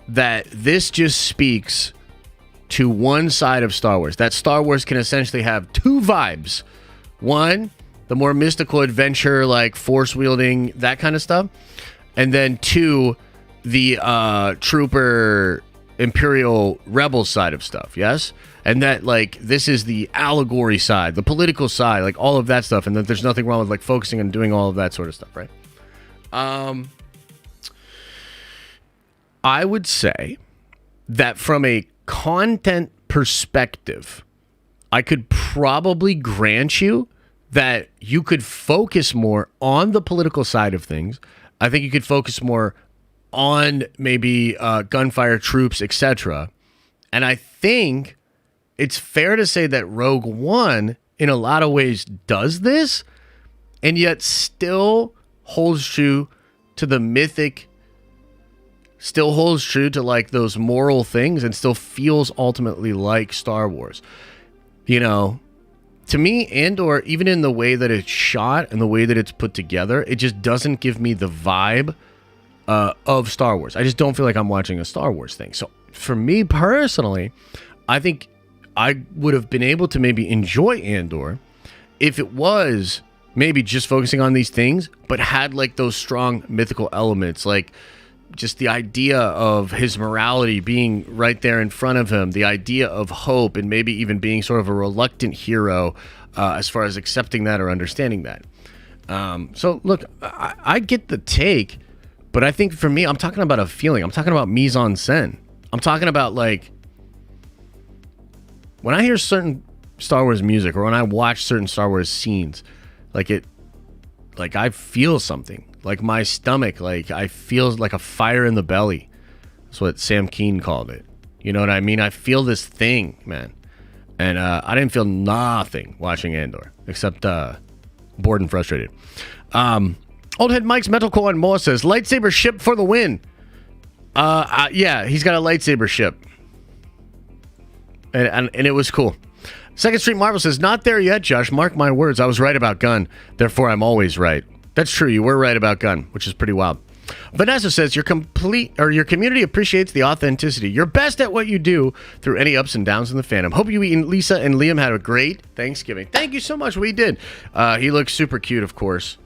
that this just speaks to one side of Star Wars. That Star Wars can essentially have two vibes. One, the more mystical adventure, like force wielding, that kind of stuff. And then two, the trooper, Imperial, rebel side of stuff. Yes? And that, like, this is the allegory side, the political side, like all of that stuff. And that there's nothing wrong with like focusing on doing all of that sort of stuff, right? I would say that from a content perspective, I could probably grant you that you could focus more on the political side of things. I think you could focus more on maybe gunfire, troops, etc. And I think it's fair to say that Rogue One, in a lot of ways, does this, and yet still holds true to the mythic, still holds true to like those moral things, and still feels ultimately like Star Wars. You know, to me, Andor, even in the way that it's shot and the way that it's put together, it just doesn't give me the vibe of Star Wars. I just don't feel like I'm watching a Star Wars thing. So for me personally, I think I would have been able to maybe enjoy Andor if it was maybe just focusing on these things, but had like those strong mythical elements, like just the idea of his morality being right there in front of him, the idea of hope, and maybe even being sort of a reluctant hero as far as accepting that or understanding that. So look, I get the take, but I think for me, I'm talking about a feeling. I'm talking about mise en scène. I'm talking about like when I hear certain Star Wars music or when I watch certain Star Wars scenes, like I feel something. Like my stomach, like I feel like a fire in the belly. That's what Sam Keane called it. You know what I mean? I feel this thing, man. And I didn't feel nothing watching Andor, except bored and frustrated. Old Head Mike's Metalcore and more says, lightsaber ship for the win. Yeah, he's got a lightsaber ship. And it was cool. Second Street Marvel says, not there yet, Josh. Mark my words. I was right about Gunn. Therefore, I'm always right. That's true. You were right about Gunn, which is pretty wild. Vanessa says, your community appreciates the authenticity. You're best at what you do through any ups and downs in the fandom. Hope you and Lisa and Liam had a great Thanksgiving. Thank you so much. We did. He looks super cute, of course.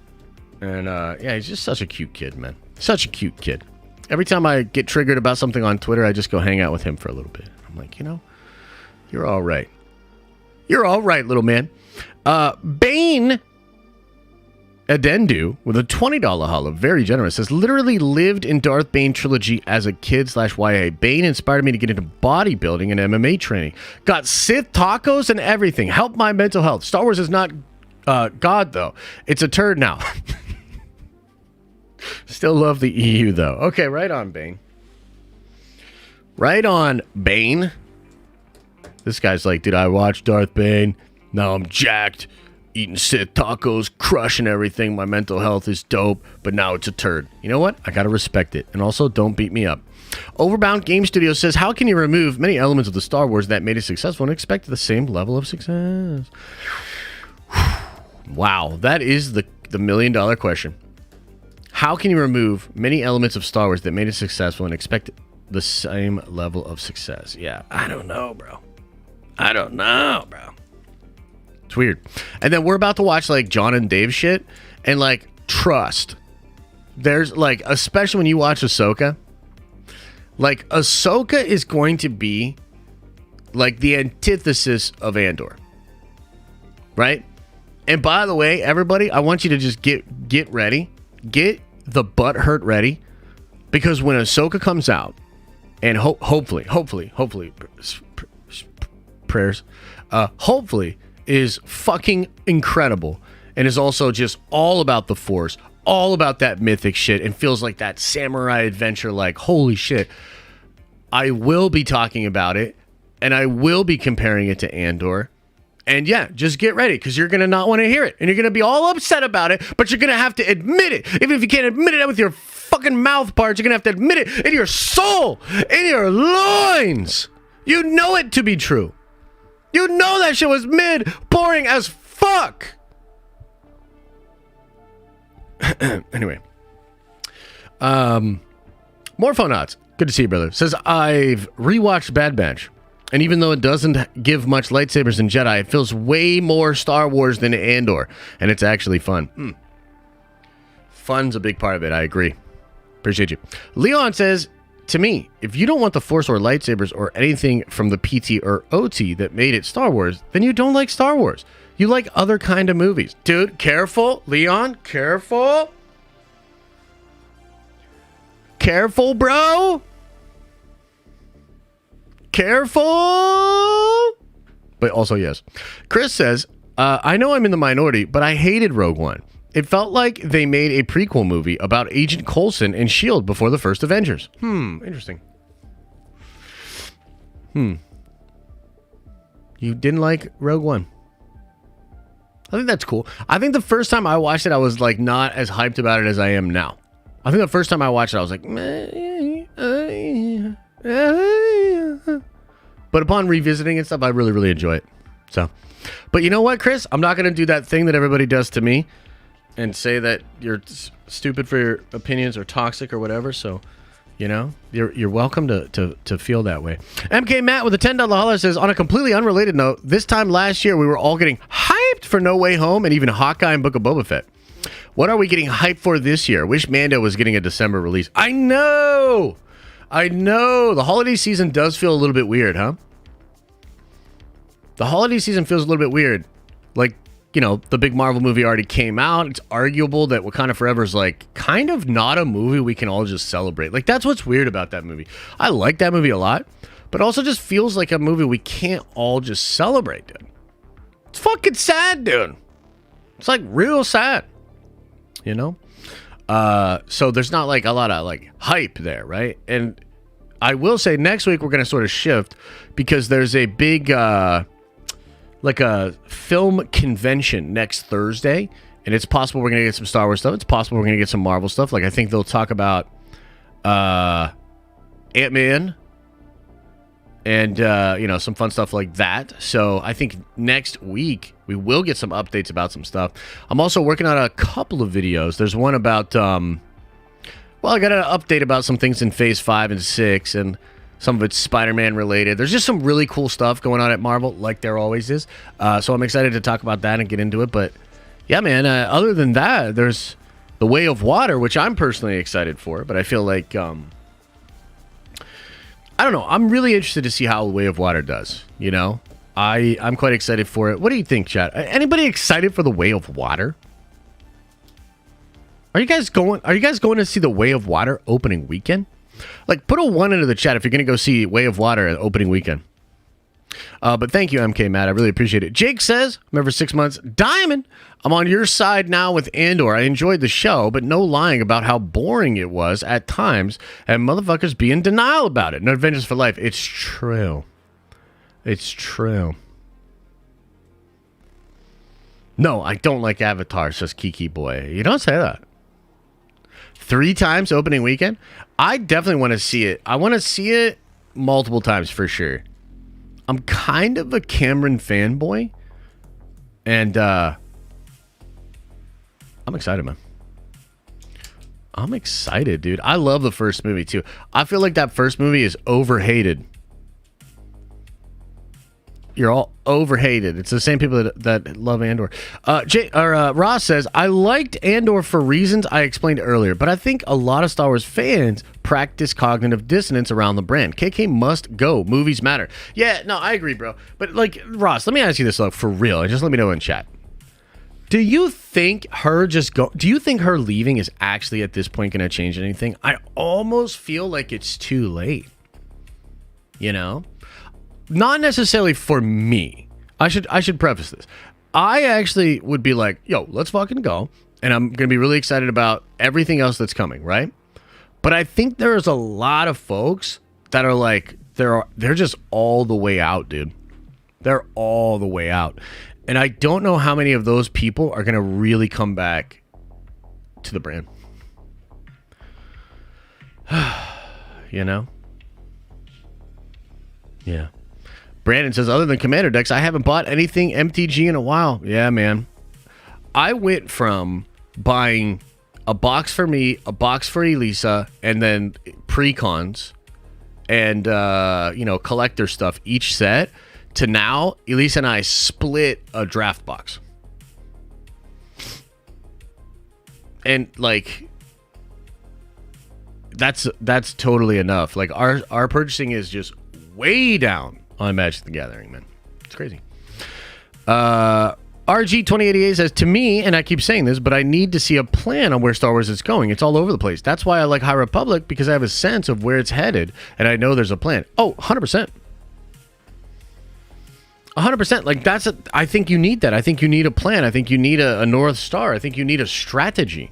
And yeah, he's just such a cute kid, man. Such a cute kid. Every time I get triggered about something on Twitter, I just go hang out with him for a little bit. I'm like, you know, you're all right. You're all right, little man. Bane Adendu with a $20 holla, very generous, says, literally lived in Darth Bane trilogy as a kid /YA. Bane inspired me to get into bodybuilding and MMA training. Got Sith tacos and everything. Helped my mental health. Star Wars is not God, though. It's a turd now. Still love the EU, though. Okay, right on, Bane. Right on, Bane. This guy's like, dude, I watched Darth Bane. Now I'm jacked. eating Sith tacos, crushing everything. My mental health is dope, but now it's a turd. You know what? I gotta respect it. And also, don't beat me up. Overbound Game Studio says, how can you remove many elements of the Star Wars that made it successful and expect the same level of success? Wow, that is the $1 million question. How can you remove many elements of Star Wars that made it successful and expect the same level of success? Yeah, I don't know, bro. It's weird. And then we're about to watch like John and Dave shit, and like, trust. There's like, especially when you watch Ahsoka, like Ahsoka is going to be like the antithesis of Andor. Right? And by the way, everybody, I want you to just get ready. Get the butt hurt ready. Because when Ahsoka comes out, and hopefully, prayers, hopefully is fucking incredible. And is also just all about the Force. All about that mythic shit. And feels like that samurai adventure, like, holy shit. I will be talking about it. And I will be comparing it to Andor. And yeah, just get ready, because you're going to not want to hear it. And you're going to be all upset about it, but you're going to have to admit it. Even if you can't admit it with your fucking mouth parts, you're going to have to admit it in your soul, in your loins. You know it to be true. You know that shit was mid, boring as fuck. Anyway. Morphonauts. Good to see you, brother. Says, I've rewatched Bad Batch. And even though it doesn't give much lightsabers and Jedi, it feels way more Star Wars than Andor. And it's actually fun. Fun's a big part of it. I agree. Appreciate you. Leon says, to me, if you don't want the Force or lightsabers or anything from the PT or OT that made it Star Wars, then you don't like Star Wars. You like other kind of movies. Dude, careful. Leon, careful. Careful, bro. Careful. But also, yes. Chris says, I know I'm in the minority, but I hated Rogue One. It felt like they made a prequel movie about Agent Coulson and S.H.I.E.L.D. before the first Avengers. Interesting. You didn't like Rogue One? I think that's cool. I think the first time I watched it, I was like not as hyped about it as I am now. I think the first time I watched it, I was like, but upon revisiting and stuff, I really, really enjoy it. So, but you know what, Chris? I'm not going to do that thing that everybody does to me and say that you're stupid for your opinions or toxic or whatever. So, you know, you're welcome to feel that way. MK Matt with a $10 holler says, on a completely unrelated note, this time last year, we were all getting hyped for No Way Home and even Hawkeye and Book of Boba Fett. What are we getting hyped for this year? Wish Mando was getting a December release. I know. The holiday season does feel a little bit weird, huh? The holiday season feels a little bit weird. Like, you know, the big Marvel movie already came out. It's arguable that Wakanda Forever is like kind of not a movie we can all just celebrate. Like, that's what's weird about that movie. I like that movie a lot, but it also just feels like a movie we can't all just celebrate, dude. It's fucking sad, dude. It's like real sad, you know? So there's not like a lot of like hype there, right? And I will say next week we're going to sort of shift because there's a big like a film convention next Thursday, and it's possible we're going to get some Star Wars stuff. It's possible we're going to get some Marvel stuff. Like I think they'll talk about Ant-Man and you know, some fun stuff like that. So I think next week we will get some updates about some stuff. I'm also working on a couple of videos. There's one about well, I got an update about some things in Phase 5 and 6, and some of it's Spider-Man related. There's just some really cool stuff going on at Marvel, like there always is. So I'm excited to talk about that and get into it. But yeah, man, other than that, there's The Way of Water, which I'm personally excited for. But I feel like, I don't know. I'm really interested to see how The Way of Water does, you know? I'm quite excited for it. What do you think, chat? Anybody excited for The Way of Water? Are you guys going to see The Way of Water opening weekend? Like, put a 1 into the chat if you're going to go see Way of Water at opening weekend. But thank you, MK Matt. I really appreciate it. Jake says, remember 6 months. Diamond, I'm on your side now with Andor. I enjoyed the show, but no lying about how boring it was at times, and motherfuckers be in denial about it. No Adventures for Life. It's true. It's true. No, I don't like Avatar, says Kiki Boy. You don't say that. 3 times opening weekend? I definitely want to see it. I want to see it multiple times for sure. I'm kind of a Cameron fanboy. And I'm excited, man. I'm excited, dude. I love the first movie, too. I feel like that first movie is overhated. You're all overhated. It's the same people that love Andor. Ross says, I liked Andor for reasons I explained earlier, but I think a lot of Star Wars fans practice cognitive dissonance around the brand. KK must go. Movies matter. Yeah, no, I agree, bro. But, like, Ross, let me ask you this, for real, and just let me know in chat. Do you think her leaving is actually at this point going to change anything? I almost feel like it's too late. You know? Not necessarily for me. I should preface this. I actually would be like, yo, let's fucking go. And I'm going to be really excited about everything else that's coming, right? But I think there's a lot of folks that are like, they're just all the way out, dude. They're all the way out. And I don't know how many of those people are going to really come back to the brand. You know? Yeah. Brandon says, other than Commander decks, I haven't bought anything MTG in a while. Yeah, man. I went from buying a box for me, a box for Elisa, and then pre-cons and, collector stuff, each set, to now, Elisa and I split a draft box. And, like, that's totally enough. Like, our purchasing is just way down on Magic the Gathering, man. It's crazy. RG2088 says, to me, and I keep saying this, but I need to see a plan on where Star Wars is going. It's all over the place. That's why I like High Republic, because I have a sense of where it's headed, and I know there's a plan. Oh, 100%. 100%. Like, I think you need that. I think you need a plan. I think you need a North Star. I think you need a strategy.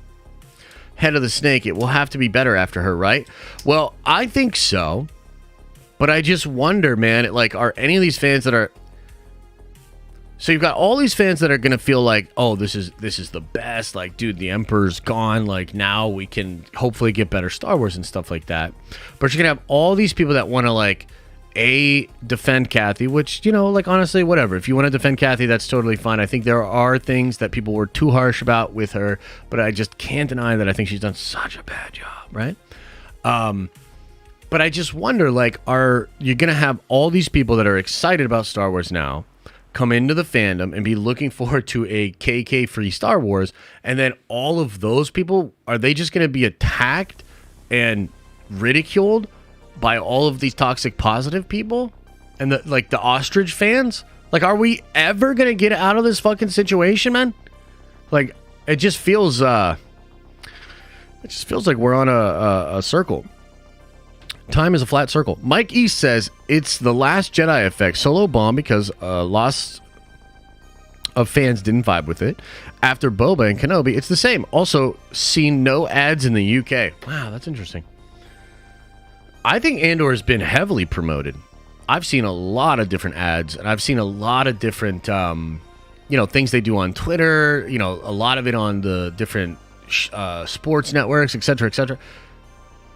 Head of the Snake, it will have to be better after her, right? Well, I think so. But I just wonder, man, like, are any of these fans that are... So you've got all these fans that are going to feel like, oh, this is the best. Like, dude, the Emperor's gone. Like, now we can hopefully get better Star Wars and stuff like that. But you're going to have all these people that want to, like, defend Kathy, which, like, honestly, whatever. If you want to defend Kathy, that's totally fine. I think there are things that people were too harsh about with her, but I just can't deny that I think she's done such a bad job, right? But I just wonder, like, are you going to have all these people that are excited about Star Wars now come into the fandom and be looking forward to a KK-free Star Wars, and then all of those people, are they just going to be attacked and ridiculed by all of these toxic positive people and the ostrich fans? Like, are we ever going to get out of this fucking situation, man? Like, it just feels like we're on a circle. Time is a flat circle. Mike East says it's the Last Jedi effect. Solo bomb because lots of fans didn't vibe with it. After Boba and Kenobi, it's the same. Also, seen no ads in the UK. Wow, that's interesting. I think Andor has been heavily promoted. I've seen a lot of different ads, and I've seen a lot of different, things they do on Twitter. A lot of it on the different sports networks, etc., etc.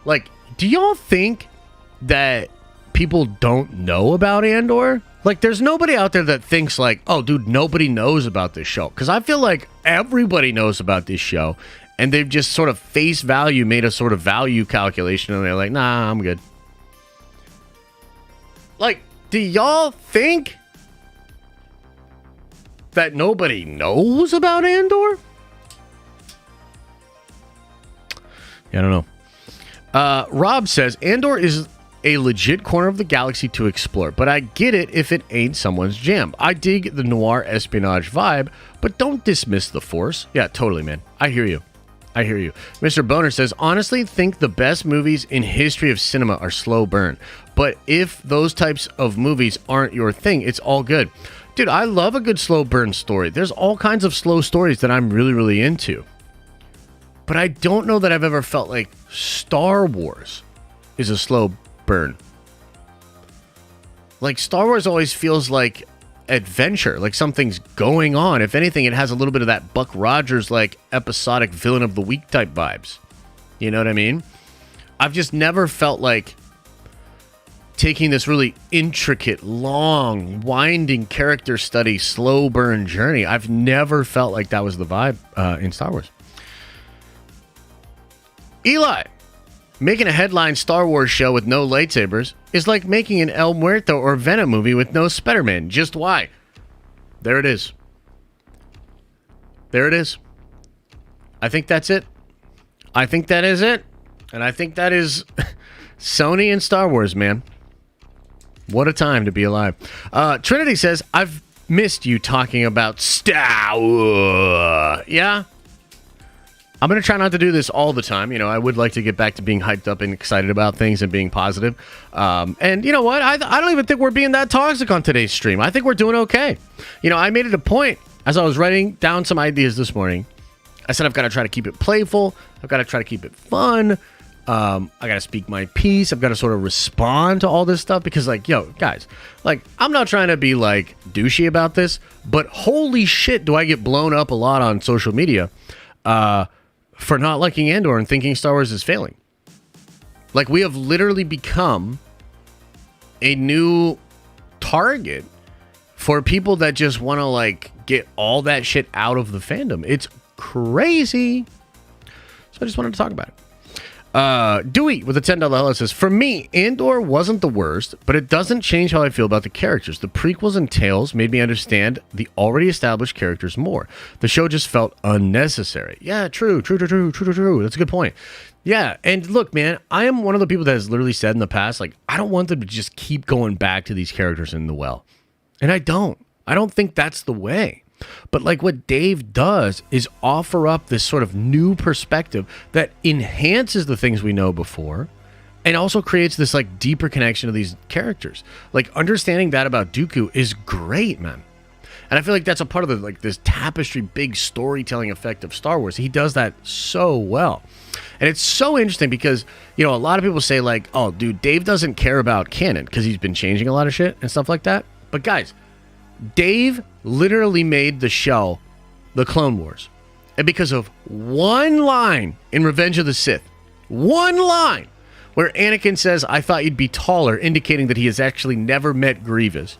Like, do y'all think that people don't know about Andor? Like, there's nobody out there that thinks like, oh, dude, nobody knows about this show. Because I feel like everybody knows about this show, and they've just sort of face value made a sort of value calculation, and they're like, nah, I'm good. Like, do y'all think that nobody knows about Andor? Yeah, I don't know. Rob says, Andor is a legit corner of the galaxy to explore, but I get it if it ain't someone's jam. I dig the noir espionage vibe, but don't dismiss the Force. Yeah, totally, man. I hear you. Mr. Boner says, honestly, think the best movies in history of cinema are slow burn. But if those types of movies aren't your thing, it's all good. Dude, I love a good slow burn story. There's all kinds of slow stories that I'm really, really into. But I don't know that I've ever felt like Star Wars is a slow burn. Like, Star Wars always feels like adventure, like something's going on. If anything, it has a little bit of that Buck Rogers like episodic villain of the week type vibes. You know what I mean? I've just never felt like taking this really intricate, long, winding character study, slow burn journey. I've never felt like that was the vibe in Star Wars. Eli, making a headline Star Wars show with no lightsabers is like making an El Muerto or Venom movie with no Spider-Man. Just why? There it is. There it is. I think that's it. I think that is it. And I think that is Sony and Star Wars, man. What a time to be alive. Trinity says, I've missed you talking about Star Wars. Yeah? I'm going to try not to do this all the time. You know, I would like to get back to being hyped up and excited about things and being positive. And you know what? I don't even think we're being that toxic on today's stream. I think we're doing okay. You know, I made it a point as I was writing down some ideas this morning. I said I've got to try to keep it playful. I've got to try to keep it fun. I got to speak my piece. I've got to sort of respond to all this stuff because, like, yo, guys, like, I'm not trying to be, like, douchey about this, but holy shit, do I get blown up a lot on social media for not liking Andor and thinking Star Wars is failing. Like, we have literally become a new target for people that just want to, like, get all that shit out of the fandom. It's crazy. So I just wanted to talk about it. Dewey with a $10 hello says, for me, Andor wasn't the worst, but it doesn't change how I feel about the characters. The prequels and tales made me understand the already established characters more. The show just felt unnecessary. Yeah, true. That's a good point. Yeah, and look, man, I am one of the people that has literally said in the past, like, I don't want them to just keep going back to these characters in the well. And I don't think that's the way. But like what Dave does is offer up this sort of new perspective that enhances the things we know before and also creates this like deeper connection to these characters. Like understanding that about Dooku is great, man. And I feel like that's a part of the like this tapestry big storytelling effect of Star Wars. He does that so well. And it's so interesting because, you know, a lot of people say like, oh, dude, Dave doesn't care about canon because he's been changing a lot of shit and stuff like that. But guys, Dave literally made the show The Clone Wars. And because of one line in Revenge of the Sith, one line where Anakin says, I thought you'd be taller, indicating that he has actually never met Grievous.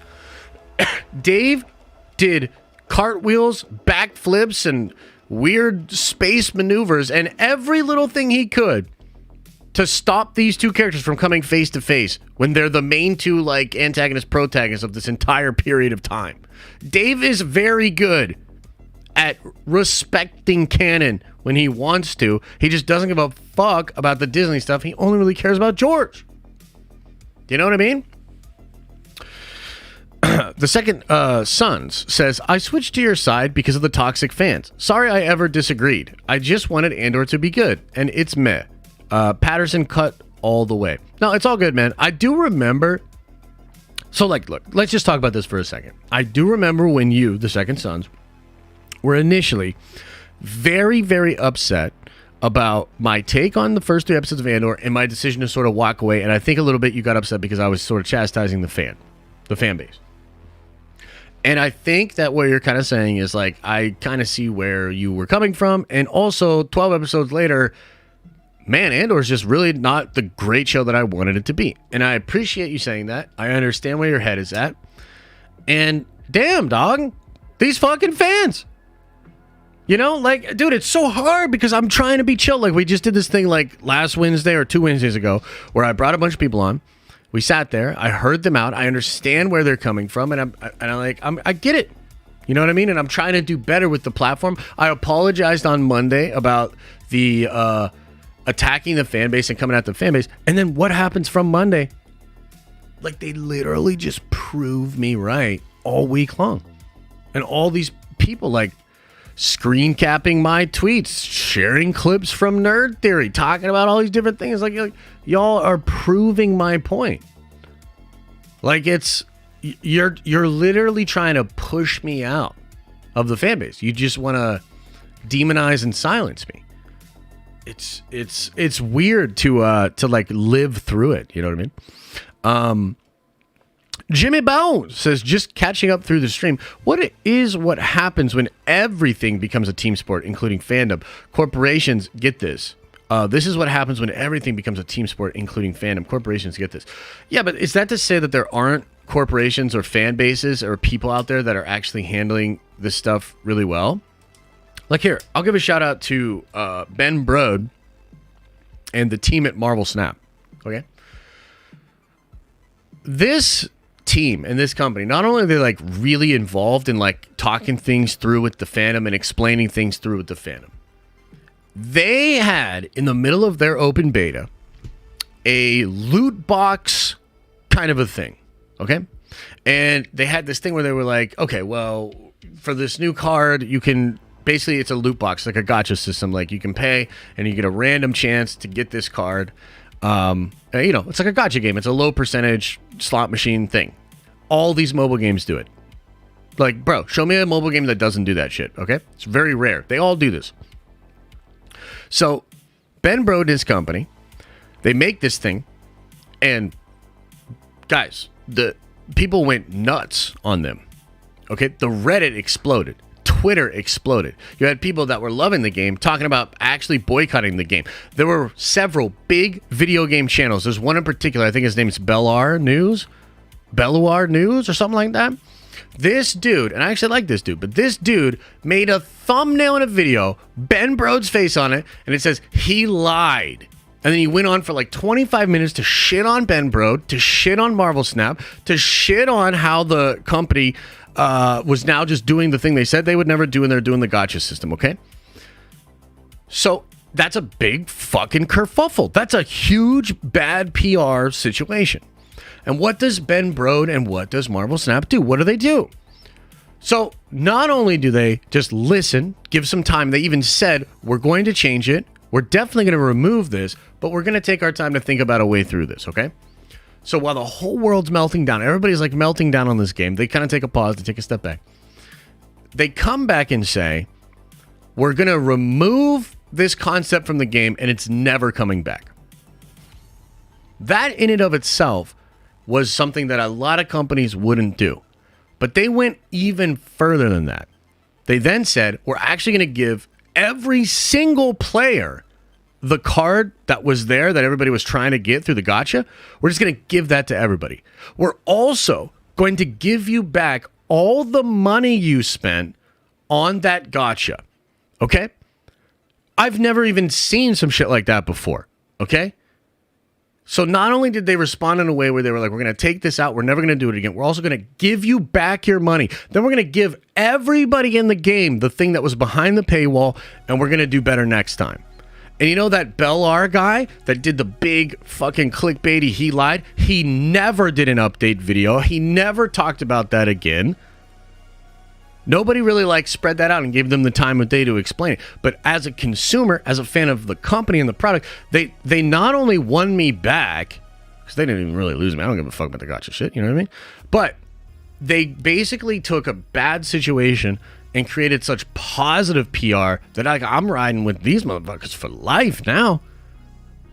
Dave did cartwheels, backflips, and weird space maneuvers, and every little thing he could to stop these two characters from coming face to face when they're the main two like antagonist protagonists of this entire period of time. Dave is very good at respecting canon when he wants to. He just doesn't give a fuck about the Disney stuff. He only really cares about George. Do you know what I mean? The second Sons says, I switched to your side because of the toxic fans. Sorry I ever disagreed. I just wanted Andor to be good, and it's meh. Patterson cut all the way. No, it's all good, man. I do remember. So, like, look, let's just talk about this for a second. I do remember when you, the Second Sons, were initially very, very upset about my take on the first 3 episodes of Andor and my decision to sort of walk away. And I think a little bit you got upset because I was sort of chastising the fan base. And I think that what you're kind of saying is like, I kind of see where you were coming from. And also 12 episodes later, man, Andor is just really not the great show that I wanted it to be. And I appreciate you saying that. I understand where your head is at. And damn, dog, these fucking fans. You know, like, dude, it's so hard because I'm trying to be chill. Like, we just did this thing like last Wednesday or 2 Wednesdays ago where I brought a bunch of people on. We sat there. I heard them out. I understand where they're coming from. And I get it. You know what I mean? And I'm trying to do better with the platform. I apologized on Monday about the attacking the fan base and coming at the fan base. And then what happens from Monday? Like, they literally just prove me right all week long. And all these people, like, screen capping my tweets, sharing clips from Nerd Theory, talking about all these different things. Like y'all are proving my point. Like, you're literally trying to push me out of the fan base. You just want to demonize and silence me. It's weird to like live through it. You know what I mean? Jimmy Bones says, just catching up through the stream. What happens when everything becomes a team sport, including fandom? Corporations get this. This is what happens when everything becomes a team sport, including fandom. Corporations get this. Yeah, but is that to say that there aren't corporations or fan bases or people out there that are actually handling this stuff really well? Like here, I'll give a shout out to Ben Brode and the team at Marvel Snap. Okay? This team and this company, not only are they like really involved in like talking things through with the fandom and explaining things through with the fandom, they had in the middle of their open beta a loot box kind of a thing. Okay? And they had this thing where they were like, okay, well, for this new card, you can basically, it's a loot box, like a gacha system. Like you can pay and you get a random chance to get this card. It's like a gacha game. It's a low percentage slot machine thing. All these mobile games do it. Like, bro, show me a mobile game that doesn't do that shit, okay? It's very rare. They all do this. So, Ben Brode and his company, they make this thing, and guys, the people went nuts on them, okay? The Reddit exploded. Twitter exploded. You had people that were loving the game talking about actually boycotting the game. There were several big video game channels. There's one in particular. I think his name is Belluar News or something like that. This dude, and I actually like this dude, but this dude made a thumbnail in a video, Ben Brode's face on it, and it says, he lied. And then he went on for like 25 minutes to shit on Ben Brode, to shit on Marvel Snap, to shit on how the company was now just doing the thing they said they would never do, and they're doing the gacha system, okay? So that's a big fucking kerfuffle. That's a huge bad PR situation. And what does Ben Brode and what does Marvel Snap do? What do they do? So not only do they just listen, give some time, they even said, we're going to change it. We're definitely going to remove this, but we're going to take our time to think about a way through this, okay? So while the whole world's melting down, everybody's like melting down on this game, they kind of take a pause, they take a step back. They come back and say, we're going to remove this concept from the game and it's never coming back. That in and of itself was something that a lot of companies wouldn't do. But they went even further than that. They then said, we're actually going to give every single player the card that was there that everybody was trying to get through the gacha. We're just going to give that to everybody. We're also going to give you back all the money you spent on that gacha. Okay? I've never even seen some shit like that before. Okay? So not only did they respond in a way where they were like, we're going to take this out, we're never going to do it again, we're also going to give you back your money. Then we're going to give everybody in the game the thing that was behind the paywall, and we're going to do better next time. And you know that Belluar guy that did the big fucking clickbaity, he lied? He never did an update video. He never talked about that again. Nobody really spread that out and gave them the time of day to explain it. But as a consumer, as a fan of the company and the product, they not only won me back, because they didn't even really lose me. I don't give a fuck about the gacha shit, you know what I mean? But they basically took a bad situation and created such positive PR that I'm riding with these motherfuckers for life now.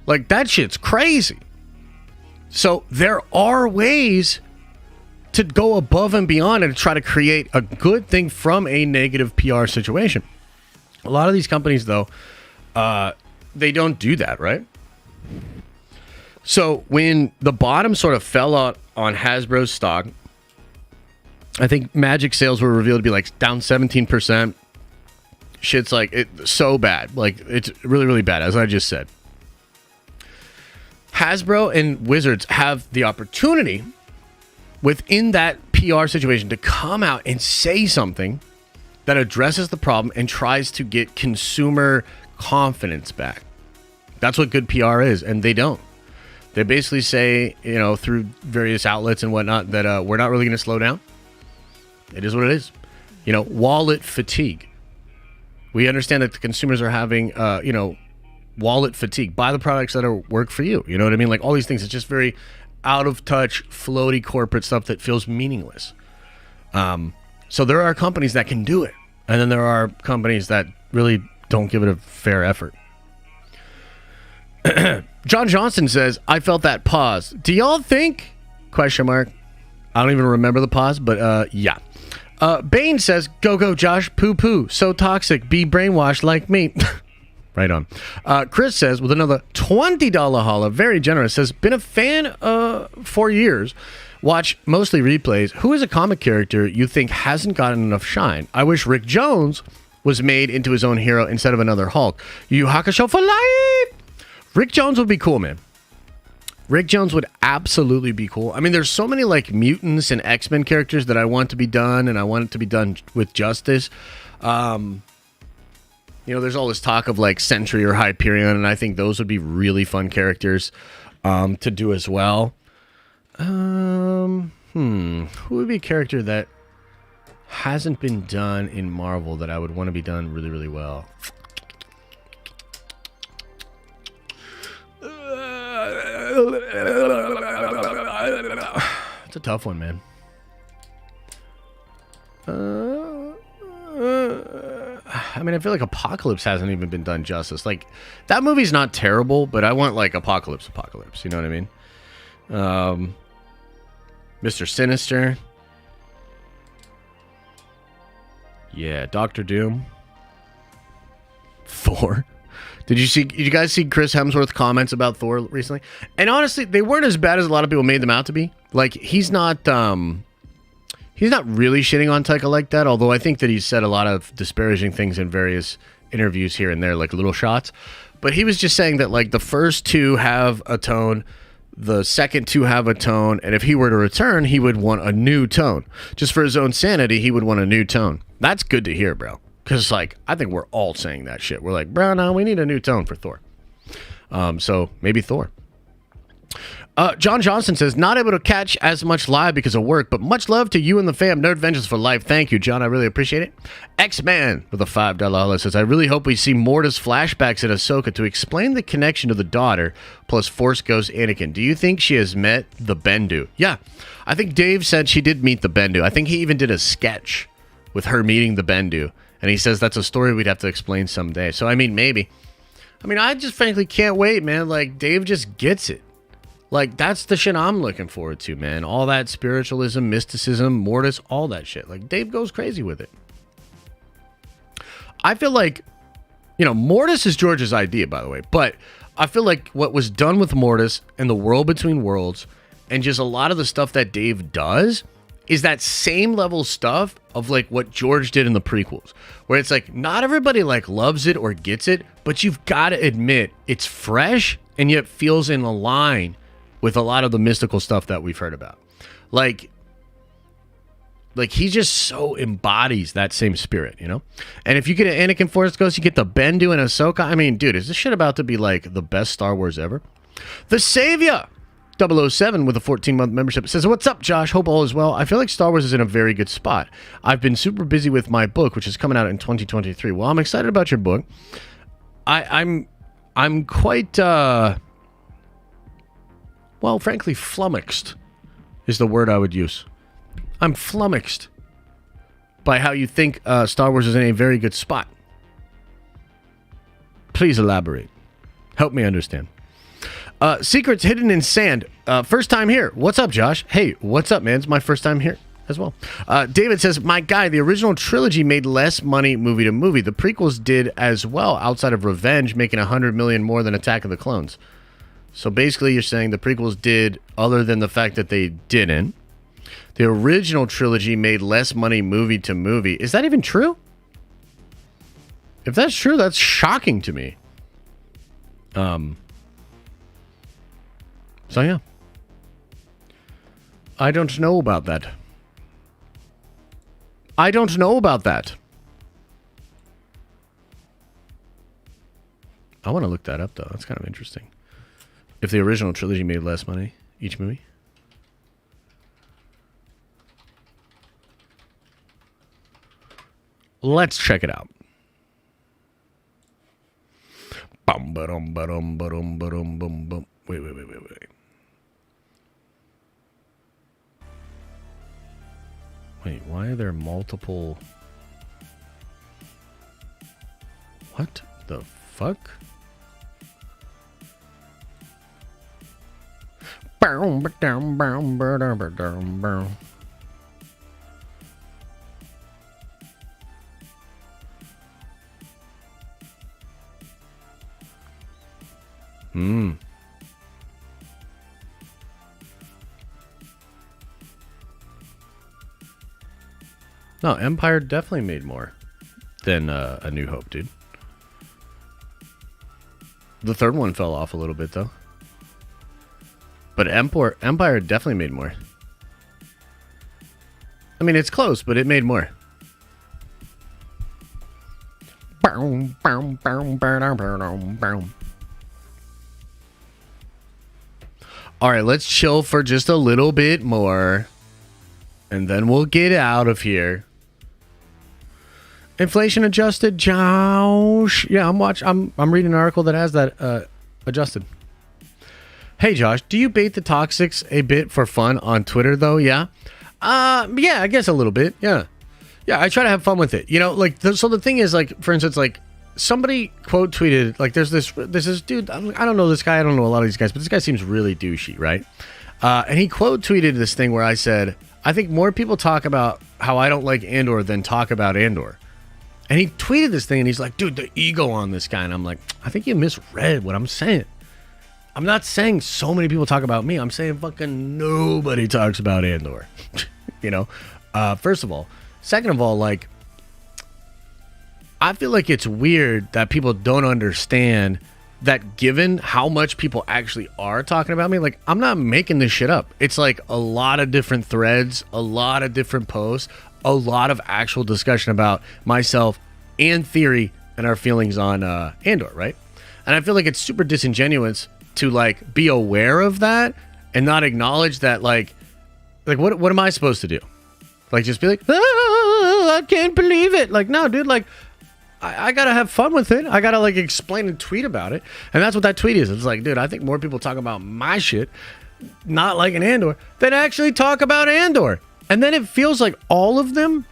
Like, that shit's crazy. So there are ways to go above and beyond and to try to create a good thing from a negative PR situation. A lot of these companies, though, they don't do that, right? So when the bottom sort of fell out on Hasbro's stock, I think Magic sales were revealed to be down 17%. Shit's so bad. It's really, really bad, as I just said. Hasbro and Wizards have the opportunity within that PR situation to come out and say something that addresses the problem and tries to get consumer confidence back. That's what good PR is, and they don't. They basically say, through various outlets and whatnot, that we're not really going to slow down. It is what it is. Wallet fatigue. We understand that the consumers are having, wallet fatigue. Buy the products that work for you. You know what I mean? All these things. It's just very out of touch, floaty corporate stuff that feels meaningless. So there are companies that can do it. And then there are companies that really don't give it a fair effort. John Johnson says, I felt that pause. Do y'all think, I don't even remember the pause, but yeah. Bane says, go, Josh, poo, so toxic, be brainwashed like me. Right on. Chris says, with another $20 holla, very generous, says, been a fan for years. Watch mostly replays. Who is a comic character you think hasn't gotten enough shine? I wish Rick Jones was made into his own hero instead of another Hulk. Yu Hakusho for life! Rick Jones would be cool, man. Rick Jones would absolutely be cool. I mean, there's so many like mutants and X-Men characters that I want to be done, and I want it to be done with justice. There's all this talk of like Sentry or Hyperion, and I think those would be really fun characters to do as well. Who would be a character that hasn't been done in Marvel that I would want to be done really, really well? It's a tough one, man. I mean, I feel like Apocalypse hasn't even been done justice. Like, that movie's not terrible, but I want, like, Apocalypse. You know what I mean? Mr. Sinister. Yeah, Doctor Doom. Thor. Did you guys see Chris Hemsworth's comments about Thor recently? And honestly, they weren't as bad as a lot of people made them out to be. Like, he's not really shitting on Taika like that, although I think that he's said a lot of disparaging things in various interviews here and there, like little shots. But he was just saying that, like, the first two have a tone, the second two have a tone, and if he were to return, he would want a new tone. Just for his own sanity, he would want a new tone. That's good to hear, bro. Because, like, I think we're all saying that shit. We're like, bro, no, we need a new tone for Thor. So maybe Thor. John Johnson says, not able to catch as much live because of work, but much love to you and the fam. Nerd Vengeance for life. Thank you, John. I really appreciate it. X-Man with a $5 holla says, I really hope we see Mortis flashbacks at Ahsoka to explain the connection to the daughter plus Force Ghost Anakin. Do you think she has met the Bendu? Yeah, I think Dave said she did meet the Bendu. I think he even did a sketch with her meeting the Bendu. And he says that's a story we'd have to explain someday. So, I mean, maybe. I mean, I just frankly can't wait, man. Like, Dave just gets it. Like, that's the shit I'm looking forward to, man. All that spiritualism, mysticism, Mortis, all that shit. Like, Dave goes crazy with it. I feel like, Mortis is George's idea, by the way. But I feel like what was done with Mortis and the World Between Worlds and just a lot of the stuff that Dave does is that same level stuff of like what George did in the prequels, where it's like not everybody like loves it or gets it, but you've got to admit it's fresh and yet feels in line with a lot of the mystical stuff that we've heard about. Like he just so embodies that same spirit, And if you get an Anakin Force Ghost, you get the Bendu and Ahsoka. I mean, dude, is this shit about to be like the best Star Wars ever? The Savior 007 with a 14-month membership says, what's up, Josh? Hope all is well. I feel like Star Wars is in a very good spot. I've been super busy with my book, which is coming out in 2023. Well, I'm excited about your book. I'm quite, frankly, flummoxed is the word I would use. I'm flummoxed by how you think Star Wars is in a very good spot. Please elaborate. Help me understand. Secrets Hidden in Sand. First time here. What's up, Josh? Hey, what's up, man? It's my first time here as well. David says, my guy, the original trilogy made less money movie to movie. The prequels did as well, outside of Revenge, making $100 million more than Attack of the Clones. So basically you're saying the prequels did, other than the fact that they didn't. The original trilogy made less money movie to movie. Is that even true? If that's true, that's shocking to me. So, yeah. I don't know about that. I want to look that up, though. That's kind of interesting. If the original trilogy made less money each movie. Let's check it out. Bum, ba-dum, ba-dum, ba-dum, ba-dum, bum, bum. Wait. Wait, why are there multiple... What the fuck? Hmm. No, Empire definitely made more than A New Hope, dude. The third one fell off a little bit, though. But Empire definitely made more. I mean, it's close, but it made more. All right, let's chill for just a little bit more, and then we'll get out of here. Inflation adjusted, Josh. Yeah, I'm reading an article that has that adjusted. Hey, Josh, do you bait the toxics a bit for fun on Twitter, though? Yeah? Yeah, I guess a little bit. Yeah. Yeah, I try to have fun with it. You know, like, so the thing is, like, for instance, like, somebody quote tweeted, like, there's this dude, I don't know this guy, I don't know a lot of these guys, but this guy seems really douchey, right? And he quote tweeted this thing where I said, I think more people talk about how I don't like Andor than talk about Andor. And he tweeted this thing, and he's like, dude, the ego on this guy. And I'm like, I think you misread what I'm saying. I'm not saying so many people talk about me. I'm saying fucking nobody talks about Andor. You know? First of all. Second of all, like, I feel like it's weird that people don't understand that given how much people actually are talking about me, like, I'm not making this shit up. It's like a lot of different threads, a lot of different posts, a lot of actual discussion about myself and theory and our feelings on Andor, right? And I feel like it's super disingenuous to, like, be aware of that and not acknowledge that, like what am I supposed to do? Like, just be like, I can't believe it. Like, no, dude, like, I gotta have fun with it. I gotta, like, explain and tweet about it. And that's what that tweet is. It's like, dude, I think more people talk about my shit, not like an Andor, than actually talk about Andor. And then it feels like all of them,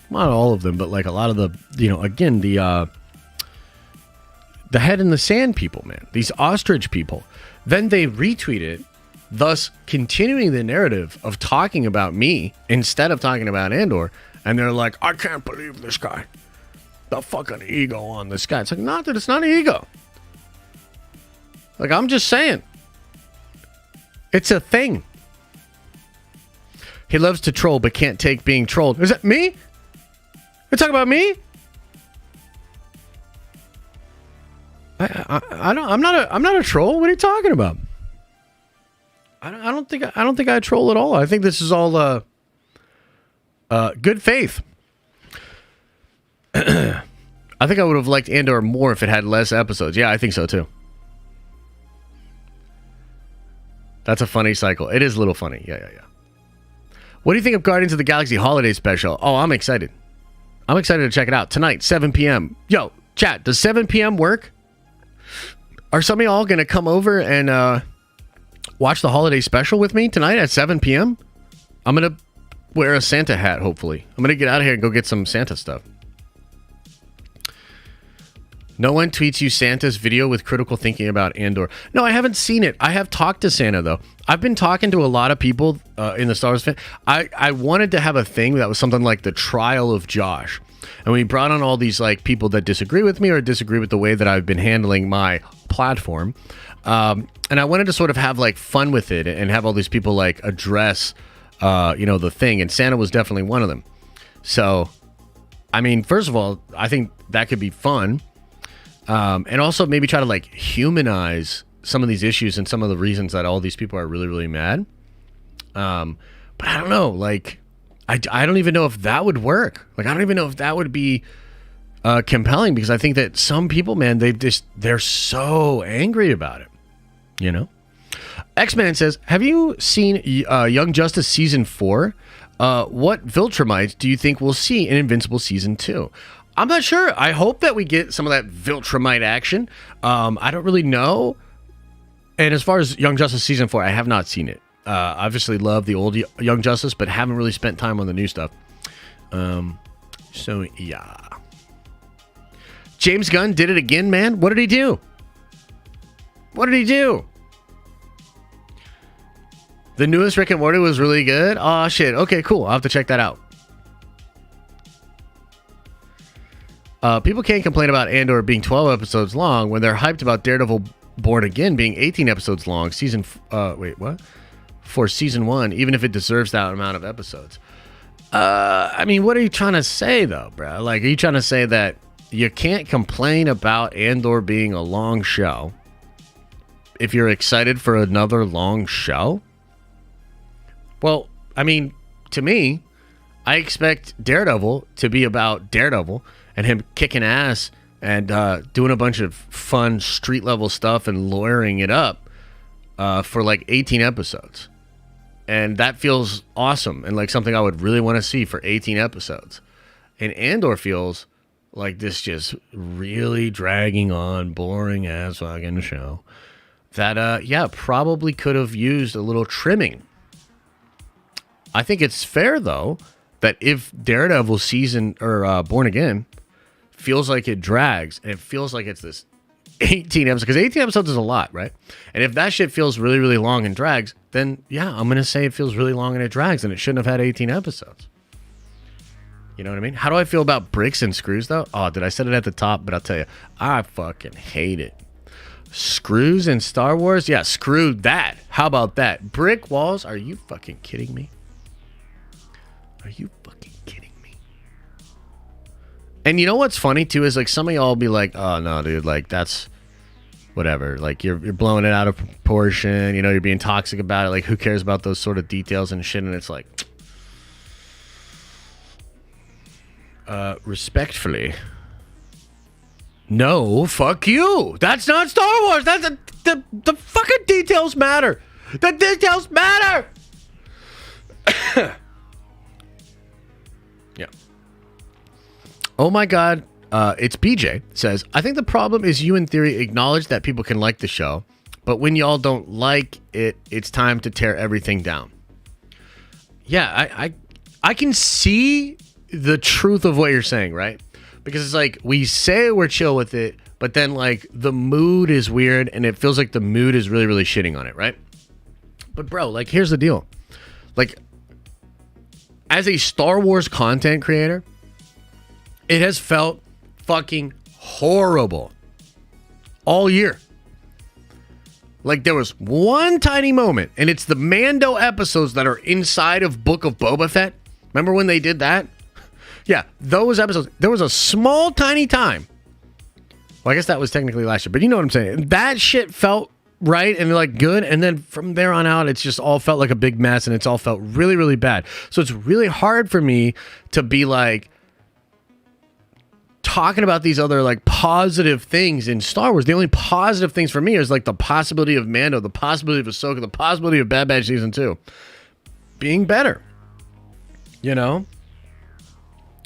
not all of them, but like a lot of the, you know, again, the head in the sand people, man, these ostrich people, then they retweet it, thus continuing the narrative of talking about me instead of talking about Andor. And they're like, I can't believe this guy. The fucking ego on this guy. It's like, not that it's not an ego. Like, I'm just saying. It's a thing. He loves to troll but can't take being trolled. Is that me? You're talking about me? I'm not a troll. What are you talking about? I don't think I troll at all. I think this is all good faith. I think I would have liked Andor more if it had less episodes. Yeah, I think so too. That's a funny cycle. It is a little funny. Yeah. What do you think of Guardians of the Galaxy Holiday Special? Oh, I'm excited. I'm excited to check it out. Tonight, 7 p.m. Yo, chat, does 7 p.m. work? Are some of y'all going to come over and watch the holiday special with me tonight at 7 p.m.? I'm going to wear a Santa hat, hopefully. I'm going to get out of here and go get some Santa stuff. No one tweets you Santa's video with critical thinking about Andor. No, I haven't seen it. I have talked to Santa, though. I've been talking to a lot of people in the Star Wars fan. I wanted to have a thing that was something like the trial of Josh. And we brought on all these, like, people that disagree with me or disagree with the way that I've been handling my platform. And I wanted to sort of have, like, fun with it and have all these people, like, address, the thing. And Santa was definitely one of them. So, I mean, first of all, I think that could be fun. And also maybe try to, like, humanize some of these issues and some of the reasons that all these people are really, really mad. But I don't know, like, I don't even know if that would work. Like, I don't even know if that would be compelling, because I think that some people, man, they're so angry about it, you know? X-Man says, have you seen Young Justice Season 4? What Viltrumites do you think we'll see in Invincible Season 2? I'm not sure. I hope that we get some of that Viltrumite action. I don't really know. And as far as Young Justice Season 4, I have not seen it. Obviously love the old Young Justice, but haven't really spent time on the new stuff. So, yeah. James Gunn did it again, man. What did he do? The newest Rick and Morty was really good? Oh, shit. Okay, cool. I'll have to check that out. People can't complain about Andor being 12 episodes long when they're hyped about Daredevil Born Again being 18 episodes long, for season 1, even if it deserves that amount of episodes. I mean, what are you trying to say, though, bro? Like, are you trying to say that you can't complain about Andor being a long show if you're excited for another long show? Well, I mean, to me, I expect Daredevil to be about Daredevil and him kicking ass and doing a bunch of fun street-level stuff and lawyering it up for like 18 episodes. And that feels awesome and like something I would really want to see for 18 episodes. And Andor feels like this just really dragging on, boring ass fucking show that, probably could have used a little trimming. I think it's fair, though, that if Daredevil season or Born Again feels like it drags and it feels like it's this 18 episodes, because 18 episodes is a lot, right? And if that shit feels really, really long and drags, then I'm going to say it feels really long and it drags and it shouldn't have had 18 episodes. You know what I mean? How do I feel about bricks and screws, though? Oh, did I said it at the top? But I'll tell you, I fucking hate it. Screws in Star Wars? Yeah, screw that. How about that? Brick walls? Are you fucking kidding me? Are you fucking kidding me? And you know what's funny, too, is like some of y'all will be like, oh, no, dude, like that's whatever. Like you're blowing it out of proportion. You know, you're being toxic about it. Like who cares about those sort of details and shit? And it's like, respectfully, no, fuck you. That's not Star Wars. That's the fucking details matter. The details matter. Yeah. Oh my God. It's BJ says, I think the problem is you in theory acknowledge that people can like the show, but when y'all don't like it, it's time to tear everything down. Yeah, I can see the truth of what you're saying, right? Because it's like we say we're chill with it, but then like the mood is weird and it feels like the mood is really, really shitting on it, right? But bro, like here's the deal. Like as a Star Wars content creator, it has felt fucking horrible all year. Like there was one tiny moment, and it's the Mando episodes that are inside of Book of Boba Fett. Remember when they did that? Yeah, those episodes. There was a small tiny time. Well, I guess that was technically last year, but you know what I'm saying. That shit felt right and like good, and then from there on out, it's just all felt like a big mess, and it's all felt really, really bad. So it's really hard for me to be like talking about these other like positive things in Star Wars. The only positive things for me is like the possibility of Mando, the possibility of Ahsoka, the possibility of Bad Batch Season 2 being better, you know?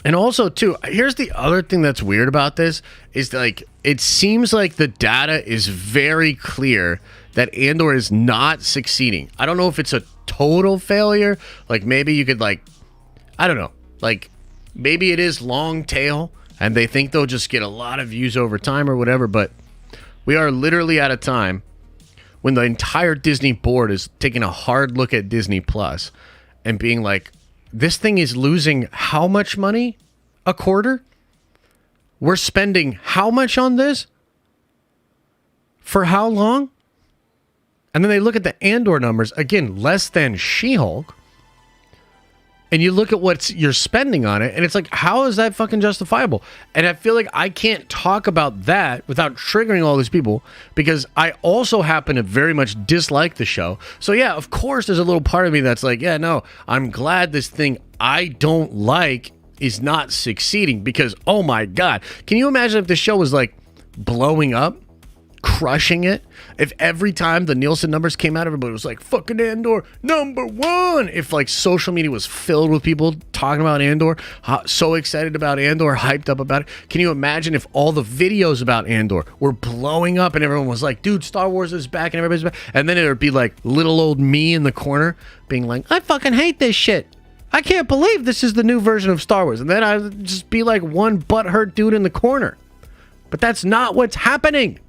And also too, here's the other thing that's weird about this is like, it seems like the data is very clear that Andor is not succeeding. I don't know if it's a total failure. Like maybe you could like, I don't know, like maybe it is long tail and they think they'll just get a lot of views over time or whatever, but we are literally at a time when the entire Disney board is taking a hard look at Disney Plus and being like, this thing is losing how much money a quarter? We're spending how much on this? For how long? And then they look at the Andor numbers, again, less than She-Hulk. And you look at what you're spending on it, and it's like, how is that fucking justifiable? And I feel like I can't talk about that without triggering all these people, because I also happen to very much dislike the show. So yeah, of course, there's a little part of me that's like, yeah, no, I'm glad this thing I don't like is not succeeding, because, oh my God, can you imagine if the show was like blowing up? Crushing it. If every time the Nielsen numbers came out, everybody was like, fucking Andor #1. If like social media was filled with people talking about Andor, so excited about Andor, hyped up about it. Can you imagine if all the videos about Andor were blowing up and everyone was like, dude, Star Wars is back and everybody's back? And then it would be like little old me in the corner being like, I fucking hate this shit. I can't believe this is the new version of Star Wars. And then I would just be like one butthurt dude in the corner. But that's not what's happening.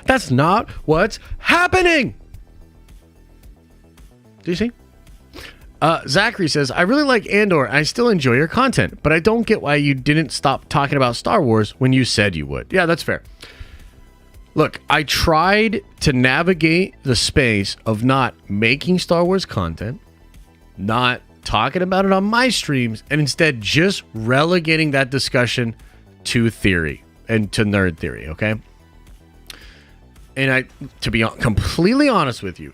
That's not what's happening. Do you see? Zachary says, I really like Andor. I still enjoy your content, but I don't get why you didn't stop talking about Star Wars when you said you would. Yeah, that's fair. Look, I tried to navigate the space of not making Star Wars content, not talking about it on my streams, and instead just relegating that discussion to theory and to nerd theory, okay? And to be completely honest with you,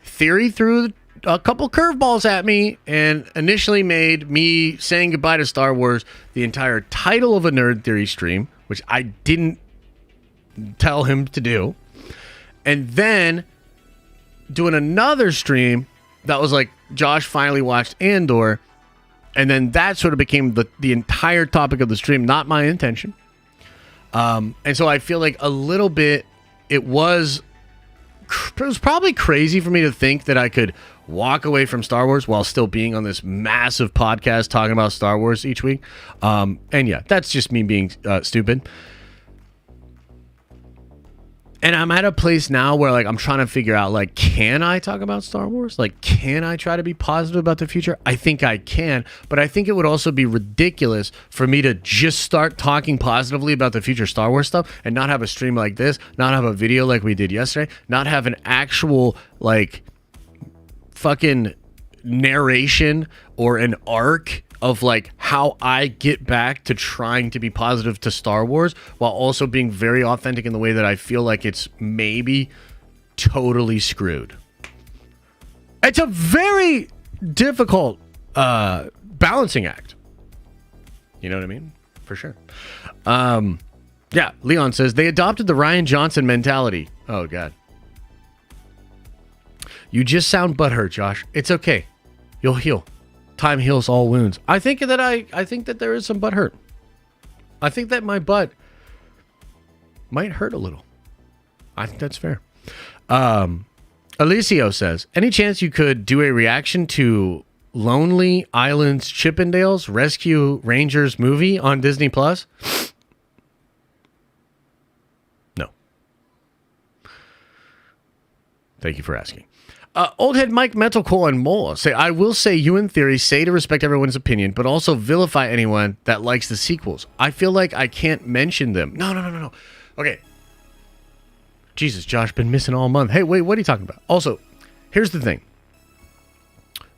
theory threw a couple curveballs at me and initially made me saying goodbye to Star Wars the entire title of a nerd theory stream, which I didn't tell him to do. And then doing another stream that was like, Josh finally watched Andor, and then that sort of became the entire topic of the stream, not my intention. And so I feel like a little bit, it was probably crazy for me to think that I could walk away from Star Wars while still being on this massive podcast talking about Star Wars each week. And yeah, that's just me being stupid. And I'm at a place now where like I'm trying to figure out, like, can I talk about Star Wars? Like, can I try to be positive about the future? I think I can, but I think it would also be ridiculous for me to just start talking positively about the future Star Wars stuff and not have a stream like this, not have a video like we did yesterday, not have an actual like fucking narration or an arc of like how I get back to trying to be positive to Star Wars while also being very authentic in the way that I feel like it's maybe totally screwed. It's a very difficult balancing act. You know what I mean? For sure. Yeah, Leon says they adopted the Rian Johnson mentality. Oh God. You just sound butthurt, Josh. It's okay. You'll heal. Time heals all wounds. I think that there is some butt hurt. I think that my butt might hurt a little. I think that's fair. Alicio says, any chance you could do a reaction to Lonely Island's Chippendales Rescue Rangers movie on Disney Plus? No. Thank you for asking. Old head Mike Metalcore and Mola say, I will say you in theory say to respect everyone's opinion, but also vilify anyone that likes the sequels. I feel like I can't mention them. No. Okay. Jesus, Josh, been missing all month. Hey, wait, what are you talking about? Also, here's the thing.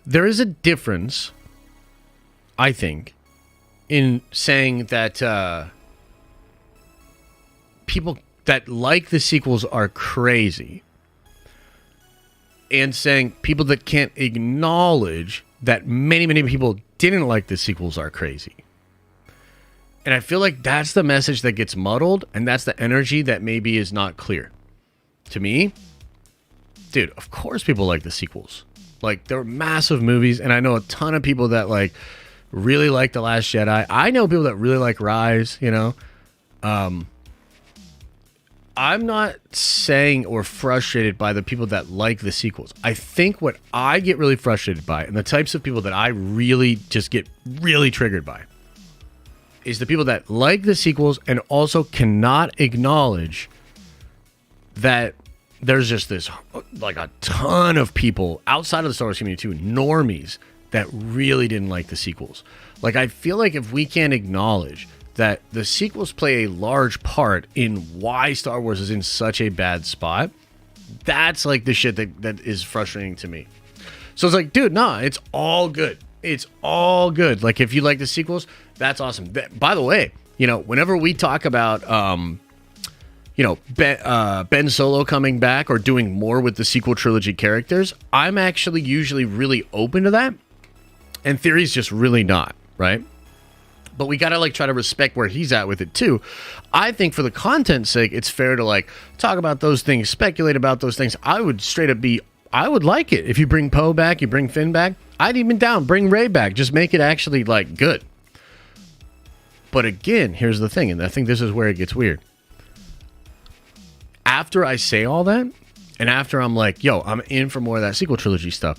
There is a difference, I think, in saying that people that like the sequels are crazy, and saying people that can't acknowledge that many people didn't like the sequels are crazy. And I feel like that's the message that gets muddled, and that's the energy that maybe is not clear. To me, dude, of course people like the sequels. Like, they're massive movies, and I know a ton of people that like really like The Last Jedi. I know people that really like Rise, you know. I'm not saying or frustrated by the people that like the sequels. I think what I get really frustrated by, and the types of people that I really just get really triggered by, is the people that like the sequels and also cannot acknowledge that there's just this, like, a ton of people outside of the Star Wars community too, normies, that really didn't like the sequels. Like, I feel like if we can't acknowledge that the sequels play a large part in why Star Wars is in such a bad spot, that's like the shit that is frustrating to me. So it's like, dude, nah, it's all good. It's all good. Like, if you like the sequels, that's awesome. By the way, you know, whenever we talk about, you know, Ben Solo coming back or doing more with the sequel trilogy characters, I'm actually usually really open to that. And Theory's just really not, right? But we gotta like try to respect where he's at with it too. I think for the content's sake, it's fair to like talk about those things, speculate about those things. I would straight up I would like it if you bring Poe back, you bring Finn back. I'd even down, bring Rey back, just make it actually like good. But again, here's the thing, and I think this is where it gets weird. After I say all that, and after I'm like, yo, I'm in for more of that sequel trilogy stuff,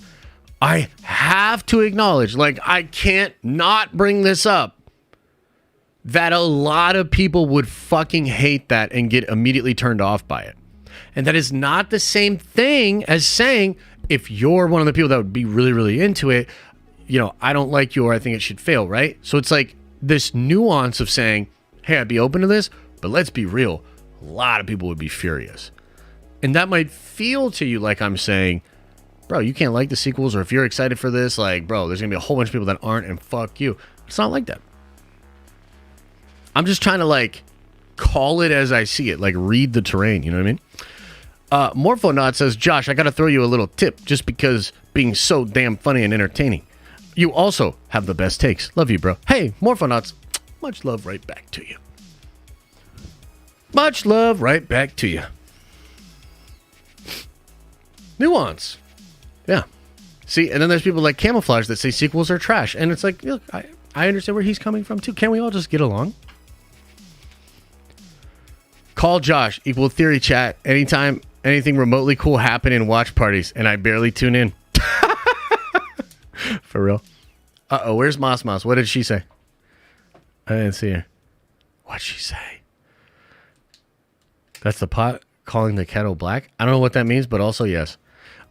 I have to acknowledge, like, I can't not bring this up, that a lot of people would fucking hate that and get immediately turned off by it. And that is not the same thing as saying, if you're one of the people that would be really, really into it, you know, I don't like you or I think it should fail, right? So it's like this nuance of saying, hey, I'd be open to this, but let's be real. A lot of people would be furious. And that might feel to you like I'm saying, bro, you can't like the sequels, or if you're excited for this, like, bro, there's going to be a whole bunch of people that aren't, and fuck you. It's not like that. I'm just trying to, like, call it as I see it, like, read the terrain, you know what I mean? Morphonaut says, Josh, I got to throw you a little tip just because being so damn funny and entertaining. You also have the best takes. Love you, bro. Hey, Morphonauts, much love right back to you. Much love right back to you. Nuance. Yeah. See, and then there's people like Camouflage that say sequels are trash. And it's like, look, I understand where he's coming from too. Can't we all just get along? Call Josh, equal theory chat. Anytime anything remotely cool happen in watch parties, and I barely tune in. For real. Uh-oh, where's Moss? What did she say? I didn't see her. What'd she say? That's the pot calling the kettle black? I don't know what that means, but also yes.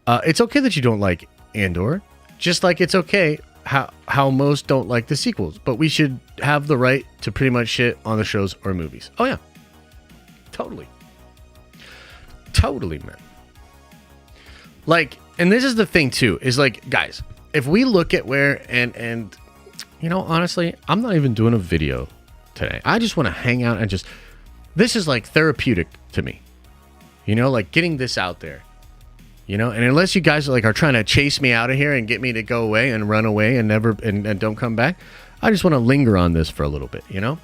It's okay that you don't like Andor. Just like it's okay how most don't like the sequels. But we should have the right to pretty much shit on the shows or movies. Oh, yeah. Totally. Totally, man. Like, and this is the thing, too, is like, guys, if we look at where, and you know, honestly, I'm not even doing a video today. I just want to hang out and just, this is like therapeutic to me. You know, like getting this out there. You know, and unless you guys are trying to chase me out of here and get me to go away and run away and never and don't come back, I just want to linger on this for a little bit, you know?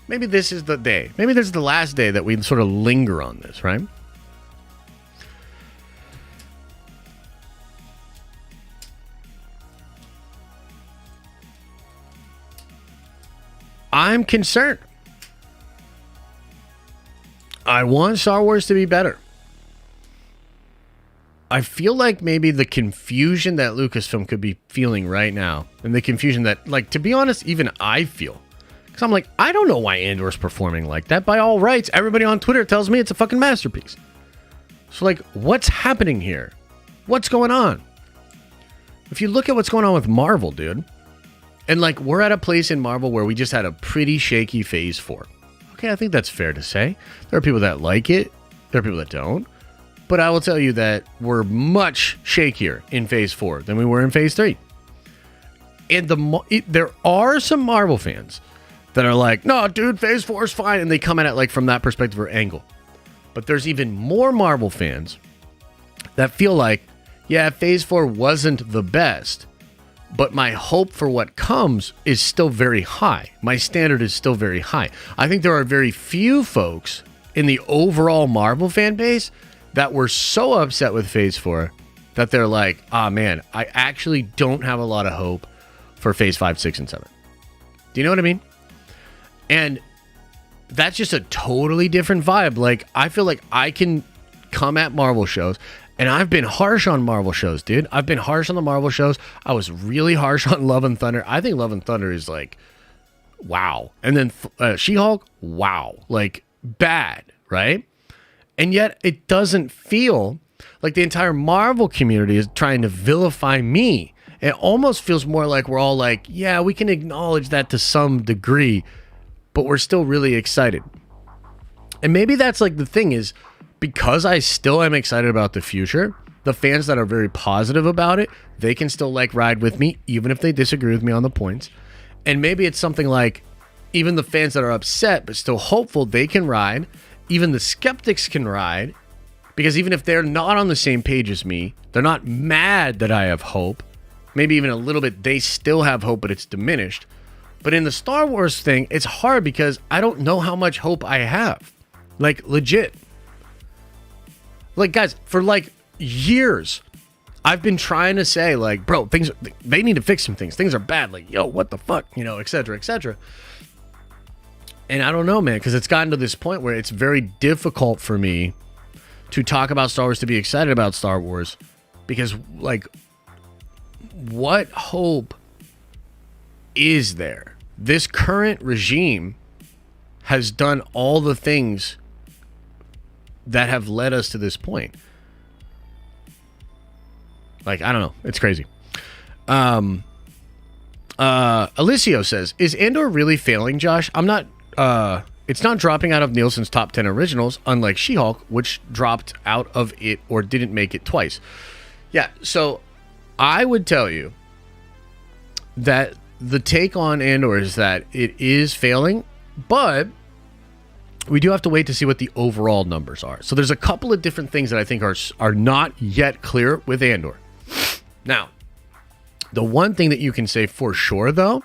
Maybe this is the day. Maybe this is the last day that we sort of linger on this, right? I'm concerned. I want Star Wars to be better. I feel like maybe the confusion that Lucasfilm could be feeling right now, and the confusion that, like, to be honest, even I feel. Because I'm like, I don't know why Andor's performing like that. By all rights, everybody on Twitter tells me it's a fucking masterpiece. So, like, what's happening here? What's going on? If you look at what's going on with Marvel, dude, and, like, we're at a place in Marvel where we just had a pretty shaky Phase 4. Okay, I think that's fair to say. There are people that like it. There are people that don't. But I will tell you that we're much shakier in Phase 4 than we were in Phase 3. And there are some Marvel fans that are like, no, dude, Phase 4 is fine. And they come at it like from that perspective or angle. But there's even more Marvel fans that feel like, yeah, Phase 4 wasn't the best, but my hope for what comes is still very high. My standard is still very high. I think there are very few folks in the overall Marvel fan base that were so upset with Phase 4 that they're like, ah, man, I actually don't have a lot of hope for Phase 5, 6, and 7. Do you know what I mean? And that's just a totally different vibe. Like, I feel like I can come at Marvel shows, and I've been harsh on Marvel shows, dude. I've been harsh on the Marvel shows. I was really harsh on Love and Thunder. I think Love and Thunder is like, wow. And then She-Hulk, wow. Like, bad, right? And yet it doesn't feel like the entire Marvel community is trying to vilify me. It almost feels more like we're all like, yeah, we can acknowledge that to some degree, but we're still really excited. And maybe that's like the thing is, because I still am excited about the future, the fans that are very positive about it, they can still like ride with me, even if they disagree with me on the points. And maybe it's something like, even the fans that are upset but still hopeful, they can ride. Even the skeptics can ride, because even if they're not on the same page as me, they're not mad that I have hope. Maybe even a little bit, they still have hope, but it's diminished. But in the Star Wars thing, it's hard because I don't know how much hope I have. Like, legit. Like, guys, for like years, I've been trying to say, like, bro, they need to fix some things. Things are bad. Like, yo, what the fuck? You know, et cetera, et cetera. And I don't know, man, because it's gotten to this point where it's very difficult for me to talk about Star Wars, to be excited about Star Wars, because, like, what hope is there? This current regime has done all the things that have led us to this point. Like, I don't know. It's crazy. Alicio says, is Andor really failing, Josh? I'm not it's not dropping out of Nielsen's top 10 originals, unlike She-Hulk, which dropped out of it or didn't make it twice. Yeah, so I would tell you that the take on Andor is that it is failing, but we do have to wait to see what the overall numbers are. So there's a couple of different things that I think are not yet clear with Andor. Now, the one thing that you can say for sure, though,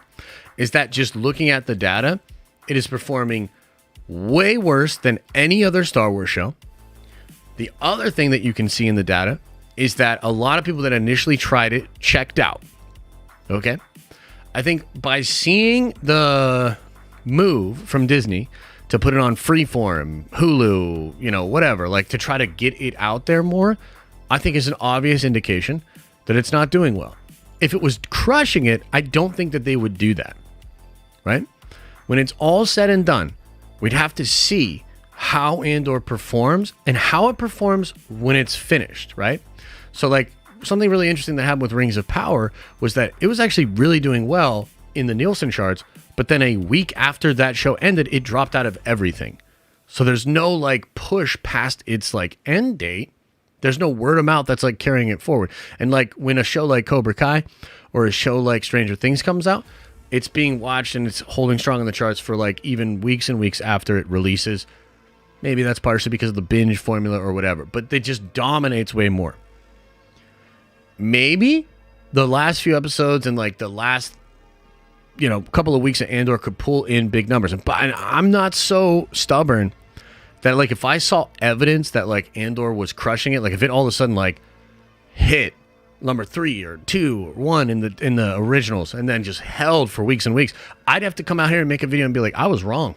is that just looking at the data, it is performing way worse than any other Star Wars show. The other thing that you can see in the data is that a lot of people that initially tried it checked out. Okay? I think by seeing the move from Disney to put it on Freeform, Hulu, whatever, like to try to get it out there more, I think is an obvious indication that it's not doing well. If it was crushing it, I don't think that they would do that. Right? When it's all said and done, we'd have to see how Andor performs and how it performs when it's finished, right? So like something really interesting that happened with Rings of Power was that it was actually really doing well in the Nielsen charts, but then a week after that show ended, it dropped out of everything. So there's no like push past its like end date. There's no word of mouth that's like carrying it forward. And like when a show like Cobra Kai or a show like Stranger Things comes out, it's being watched and it's holding strong in the charts for like even weeks and weeks after it releases. Maybe that's partially because of the binge formula or whatever, but it just dominates way more. Maybe the last few episodes and like the last, couple of weeks of Andor could pull in big numbers. And I'm not so stubborn that like if I saw evidence that like Andor was crushing it, like if it all of a sudden like hit number 3 or 2 or 1 in the originals and then just held for weeks and weeks, I'd have to come out here and make a video and be like, I was wrong.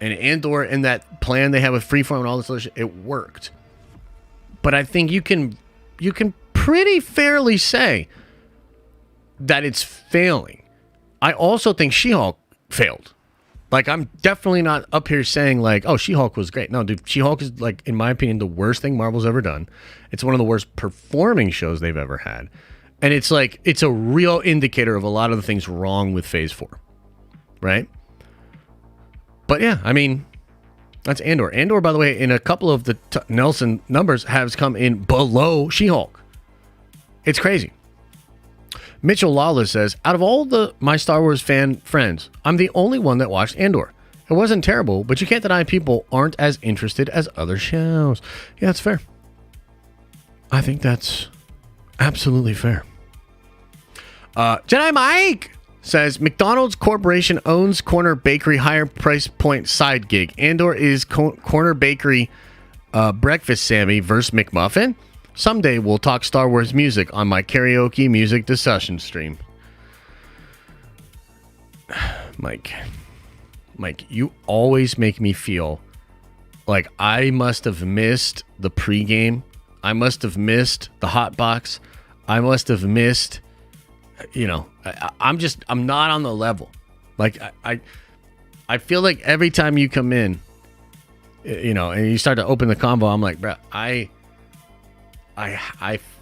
And Andor and that plan they have with Freeform and all this other shit, it worked. But I think you can pretty fairly say that it's failing. I also think She-Hulk failed. Like, I'm definitely not up here saying, like, oh, She-Hulk was great. No, dude, She-Hulk is, like, in my opinion, the worst thing Marvel's ever done. It's one of the worst performing shows they've ever had. And it's, like, it's a real indicator of a lot of the things wrong with Phase 4. Right? But, yeah, I mean, that's Andor. Andor, by the way, in a couple of the Nelson numbers, has come in below She-Hulk. It's crazy. Mitchell Lawless says, out of all my Star Wars fan friends, I'm the only one that watched Andor. It wasn't terrible, but you can't deny people aren't as interested as other shows. Yeah, that's fair. I think that's absolutely fair. Jedi Mike says, McDonald's Corporation owns Corner Bakery higher price point side gig. Andor is Corner Bakery breakfast Sammy versus McMuffin. Someday we'll talk Star Wars music on my karaoke music discussion stream. Mike, you always make me feel like I must have missed the pregame. I must have missed the hot box. I must have missed, I'm not on the level. Like I feel like every time you come in, and you start to open the convo, I'm like, bro, I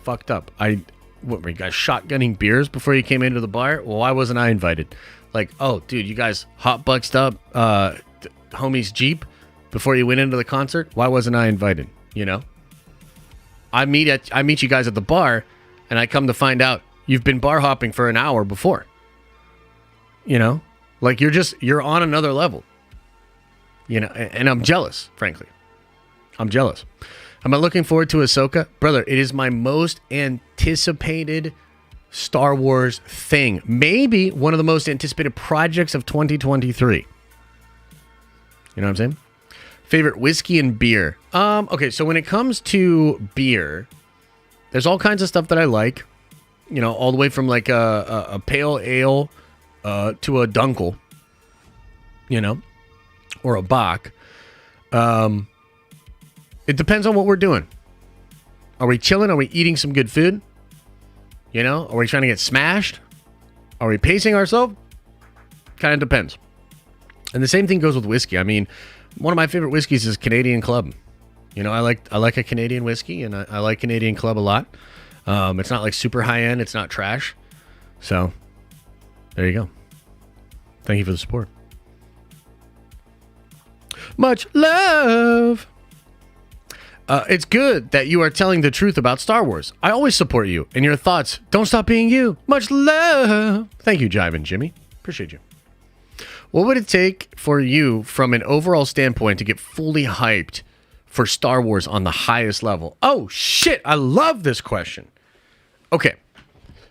fucked up. Were you guys shotgunning beers before you came into the bar? Well, why wasn't I invited? Like, oh, dude, you guys hotboxed up homie's Jeep before you went into the concert? Why wasn't I invited? I meet you guys at the bar, and I come to find out you've been bar hopping for an hour before. Like you're on another level. And I'm jealous, frankly. I'm jealous. Am I looking forward to Ahsoka? Brother, it is my most anticipated Star Wars thing. Maybe one of the most anticipated projects of 2023. You know what I'm saying? Favorite whiskey and beer. Okay, so when it comes to beer, there's all kinds of stuff that I like. All the way from like a pale ale to a dunkel. Or a bock. It depends on what we're doing. Are we chilling? Are we eating some good food? Are we trying to get smashed? Are we pacing ourselves? Kind of depends. And the same thing goes with whiskey. I mean, one of my favorite whiskeys is Canadian Club. I like a Canadian whiskey, and I like Canadian Club a lot. It's not like super high end. It's not trash. So, there you go. Thank you for the support. Much love. It's good that you are telling the truth about Star Wars. I always support you and your thoughts. Don't stop being you. Much love. Thank you, Jive and Jimmy. Appreciate you. What would it take for you from an overall standpoint to get fully hyped for Star Wars on the highest level? Oh, shit. I love this question. Okay.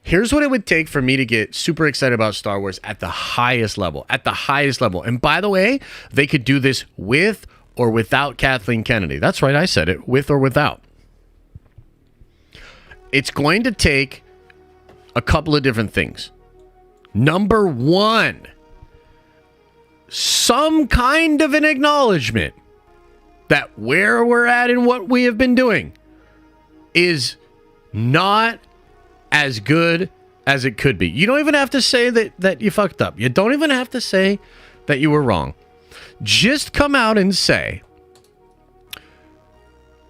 Here's what it would take for me to get super excited about Star Wars at the highest level. At the highest level. And by the way, they could do this with or without Kathleen Kennedy. That's right, I said it. With or without. It's going to take a couple of different things. Number one, some kind of an acknowledgement that where we're at and what we have been doing is not as good as it could be. You don't even have to say that you fucked up. You don't even have to say that you were wrong. Just come out and say,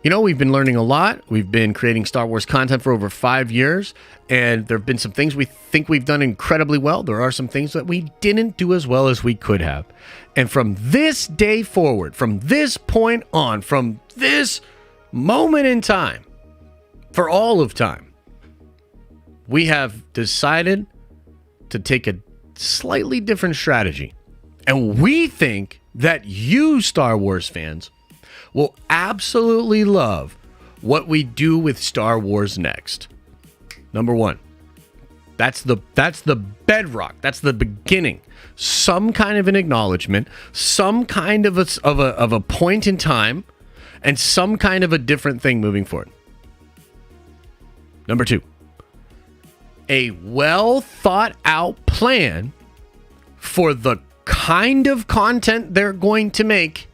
you know, we've been learning a lot. We've been creating Star Wars content for over 5 years, and there have been some things we think we've done incredibly well. There are some things that we didn't do as well as we could have. And from this day forward, from this point on, from this moment in time, for all of time, we have decided to take a slightly different strategy. And we think that you, Star Wars fans, will absolutely love what we do with Star Wars next. Number one, that's the bedrock. That's the beginning. Some kind of an acknowledgement, some kind of a point in time, and some kind of a different thing moving forward. Number two, a well thought out plan for the kind of content they're going to make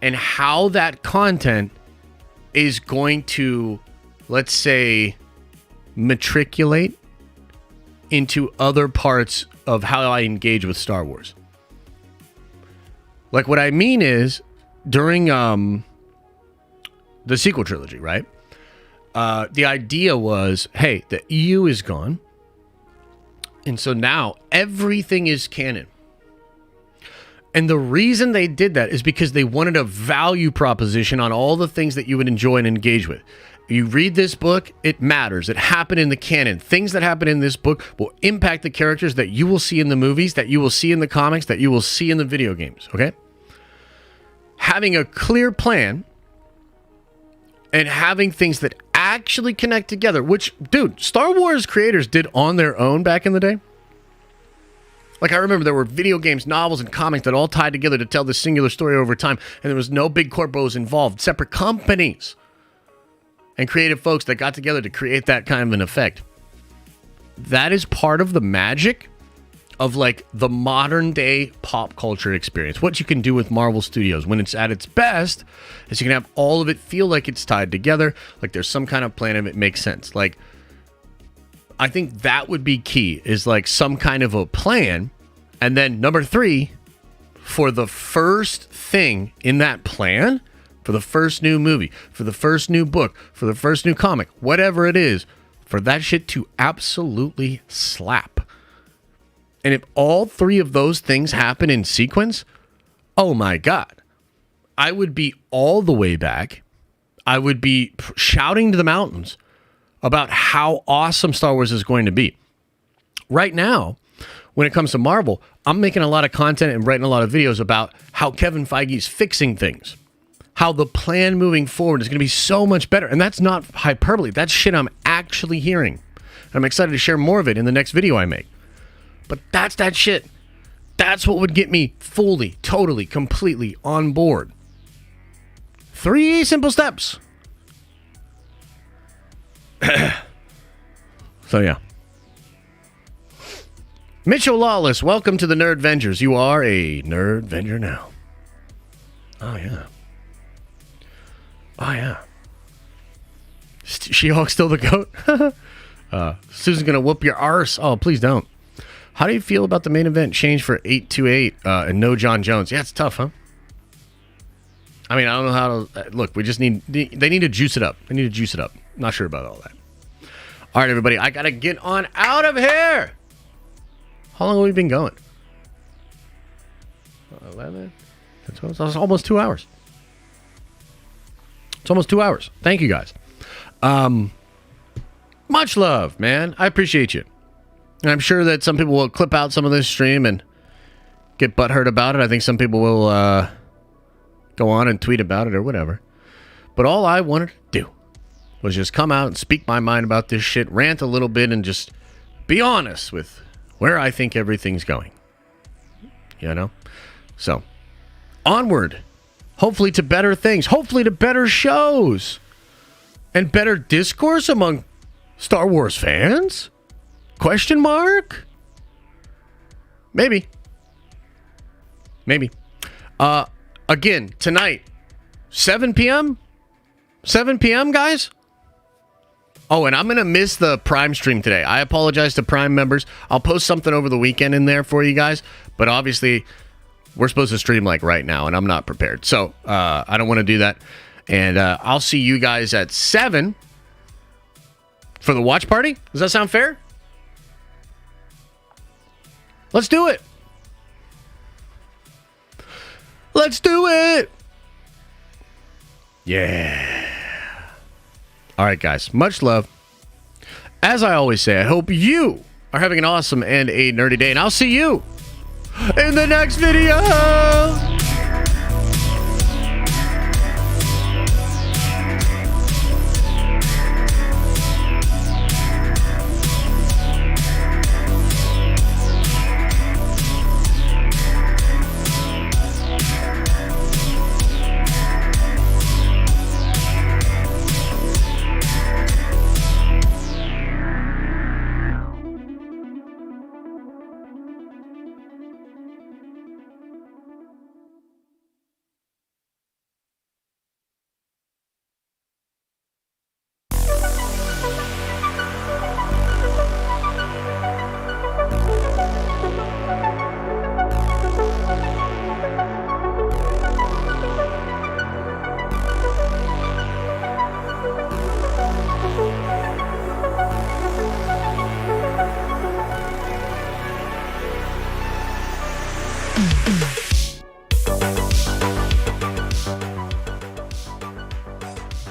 and how that content is going to, let's say, matriculate into other parts of how I engage with Star Wars. Like, what I mean is, during the sequel trilogy, right? The idea was, hey, the EU is gone. And so now everything is canon. And the reason they did that is because they wanted a value proposition on all the things that you would enjoy and engage with. You read this book, it matters. It happened in the canon. Things that happen in this book will impact the characters that you will see in the movies, that you will see in the comics, that you will see in the video games, okay? Having a clear plan and having things that actually connect together, which, dude, Star Wars creators did on their own back in the day. Like, I remember there were video games, novels, and comics that all tied together to tell this singular story over time, and there was no big corpos involved, separate companies and creative folks that got together to create that kind of an effect. That is part of the magic of, like, the modern day pop culture experience. What you can do with Marvel Studios when it's at its best is you can have all of it feel like it's tied together, like there's some kind of plan of it makes sense. Like, I think that would be key, is like some kind of a plan. And then number three, for the first thing in that plan, for the first new movie, for the first new book, for the first new comic, whatever it is, for that shit to absolutely slap. And if all three of those things happen in sequence, oh my God, I would be all the way back. I would be shouting to the mountains about how awesome Star Wars is going to be. Right now, when it comes to Marvel, I'm making a lot of content and writing a lot of videos about how Kevin Feige is fixing things, how the plan moving forward is going to be so much better. And that's not hyperbole. That's shit I'm actually hearing. And I'm excited to share more of it in the next video I make. But that's that shit. That's what would get me fully, totally, completely on board. 3 simple steps. So yeah. Mitchell Lawless, welcome to the Nerd Vengers. You are a Nerd Venger now. Oh yeah. Oh yeah. She-Hulk still the goat? Susan's gonna whoop your arse. Oh, please don't. How do you feel about the main event change for 828 and no John Jones? Yeah, it's tough, huh? I mean, I don't know how to... Look, we just need... They need to juice it up. They need to juice it up. Not sure about all that. All right, everybody. I got to get on out of here. How long have we been going? 11? It's almost 2 hours. It's almost 2 hours. Thank you, guys. Much love, man. I appreciate you. And I'm sure that some people will clip out some of this stream and get butthurt about it. I think some people will go on and tweet about it or whatever. But all I wanted to do was just come out and speak my mind about this shit, rant a little bit, and just be honest with where I think everything's going. You know? So, onward. Hopefully to better things. Hopefully to better shows. And better discourse among Star Wars fans? Question mark? Maybe. Again, tonight, 7 p.m.? 7 p.m., guys? Oh, and I'm going to miss the Prime stream today. I apologize to Prime members. I'll post something over the weekend in there for you guys. But obviously, we're supposed to stream like right now, and I'm not prepared. So, I don't want to do that. And I'll see you guys at 7 for the watch party. Does that sound fair? Let's do it. Let's do it. Yeah. All right, guys. Much love. As I always say, I hope you are having an awesome and a nerdy day. And I'll see you in the next video.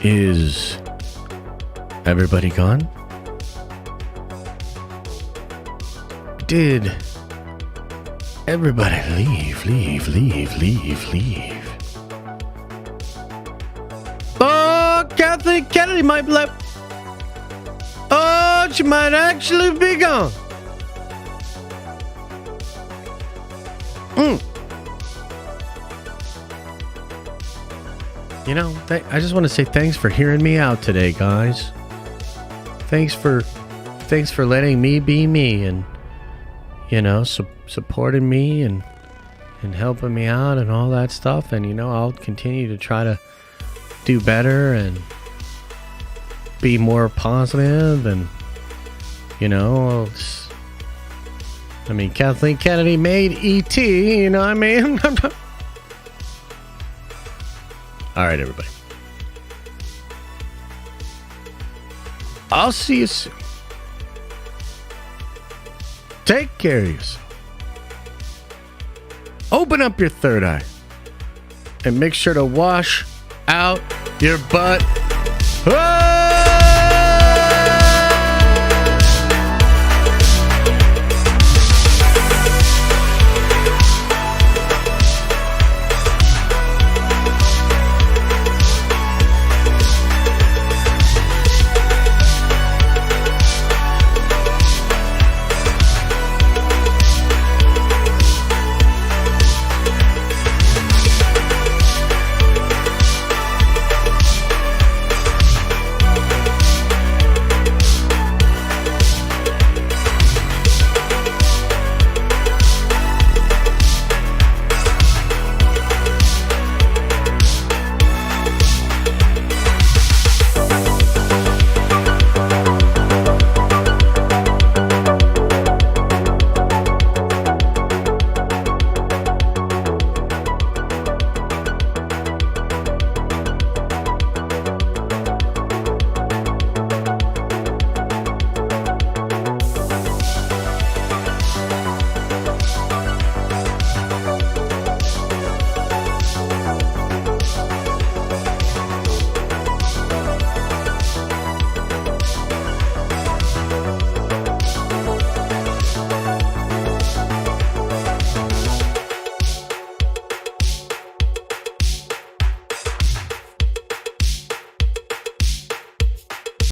Is everybody gone? Did everybody leave? Oh, Kathleen Kennedy might be left. Oh, she might actually be gone. You know, I just want to say thanks for hearing me out today, guys. Thanks for letting me be me and, you know, supporting me and helping me out and all that stuff. And, you know, I'll continue to try to do better and be more positive and, you know, I mean, Kathleen Kennedy made E.T., you know what I mean? All right, everybody. I'll see you soon. Take care of yourself. Open up your third eye. And make sure to wash out your butt. Oh!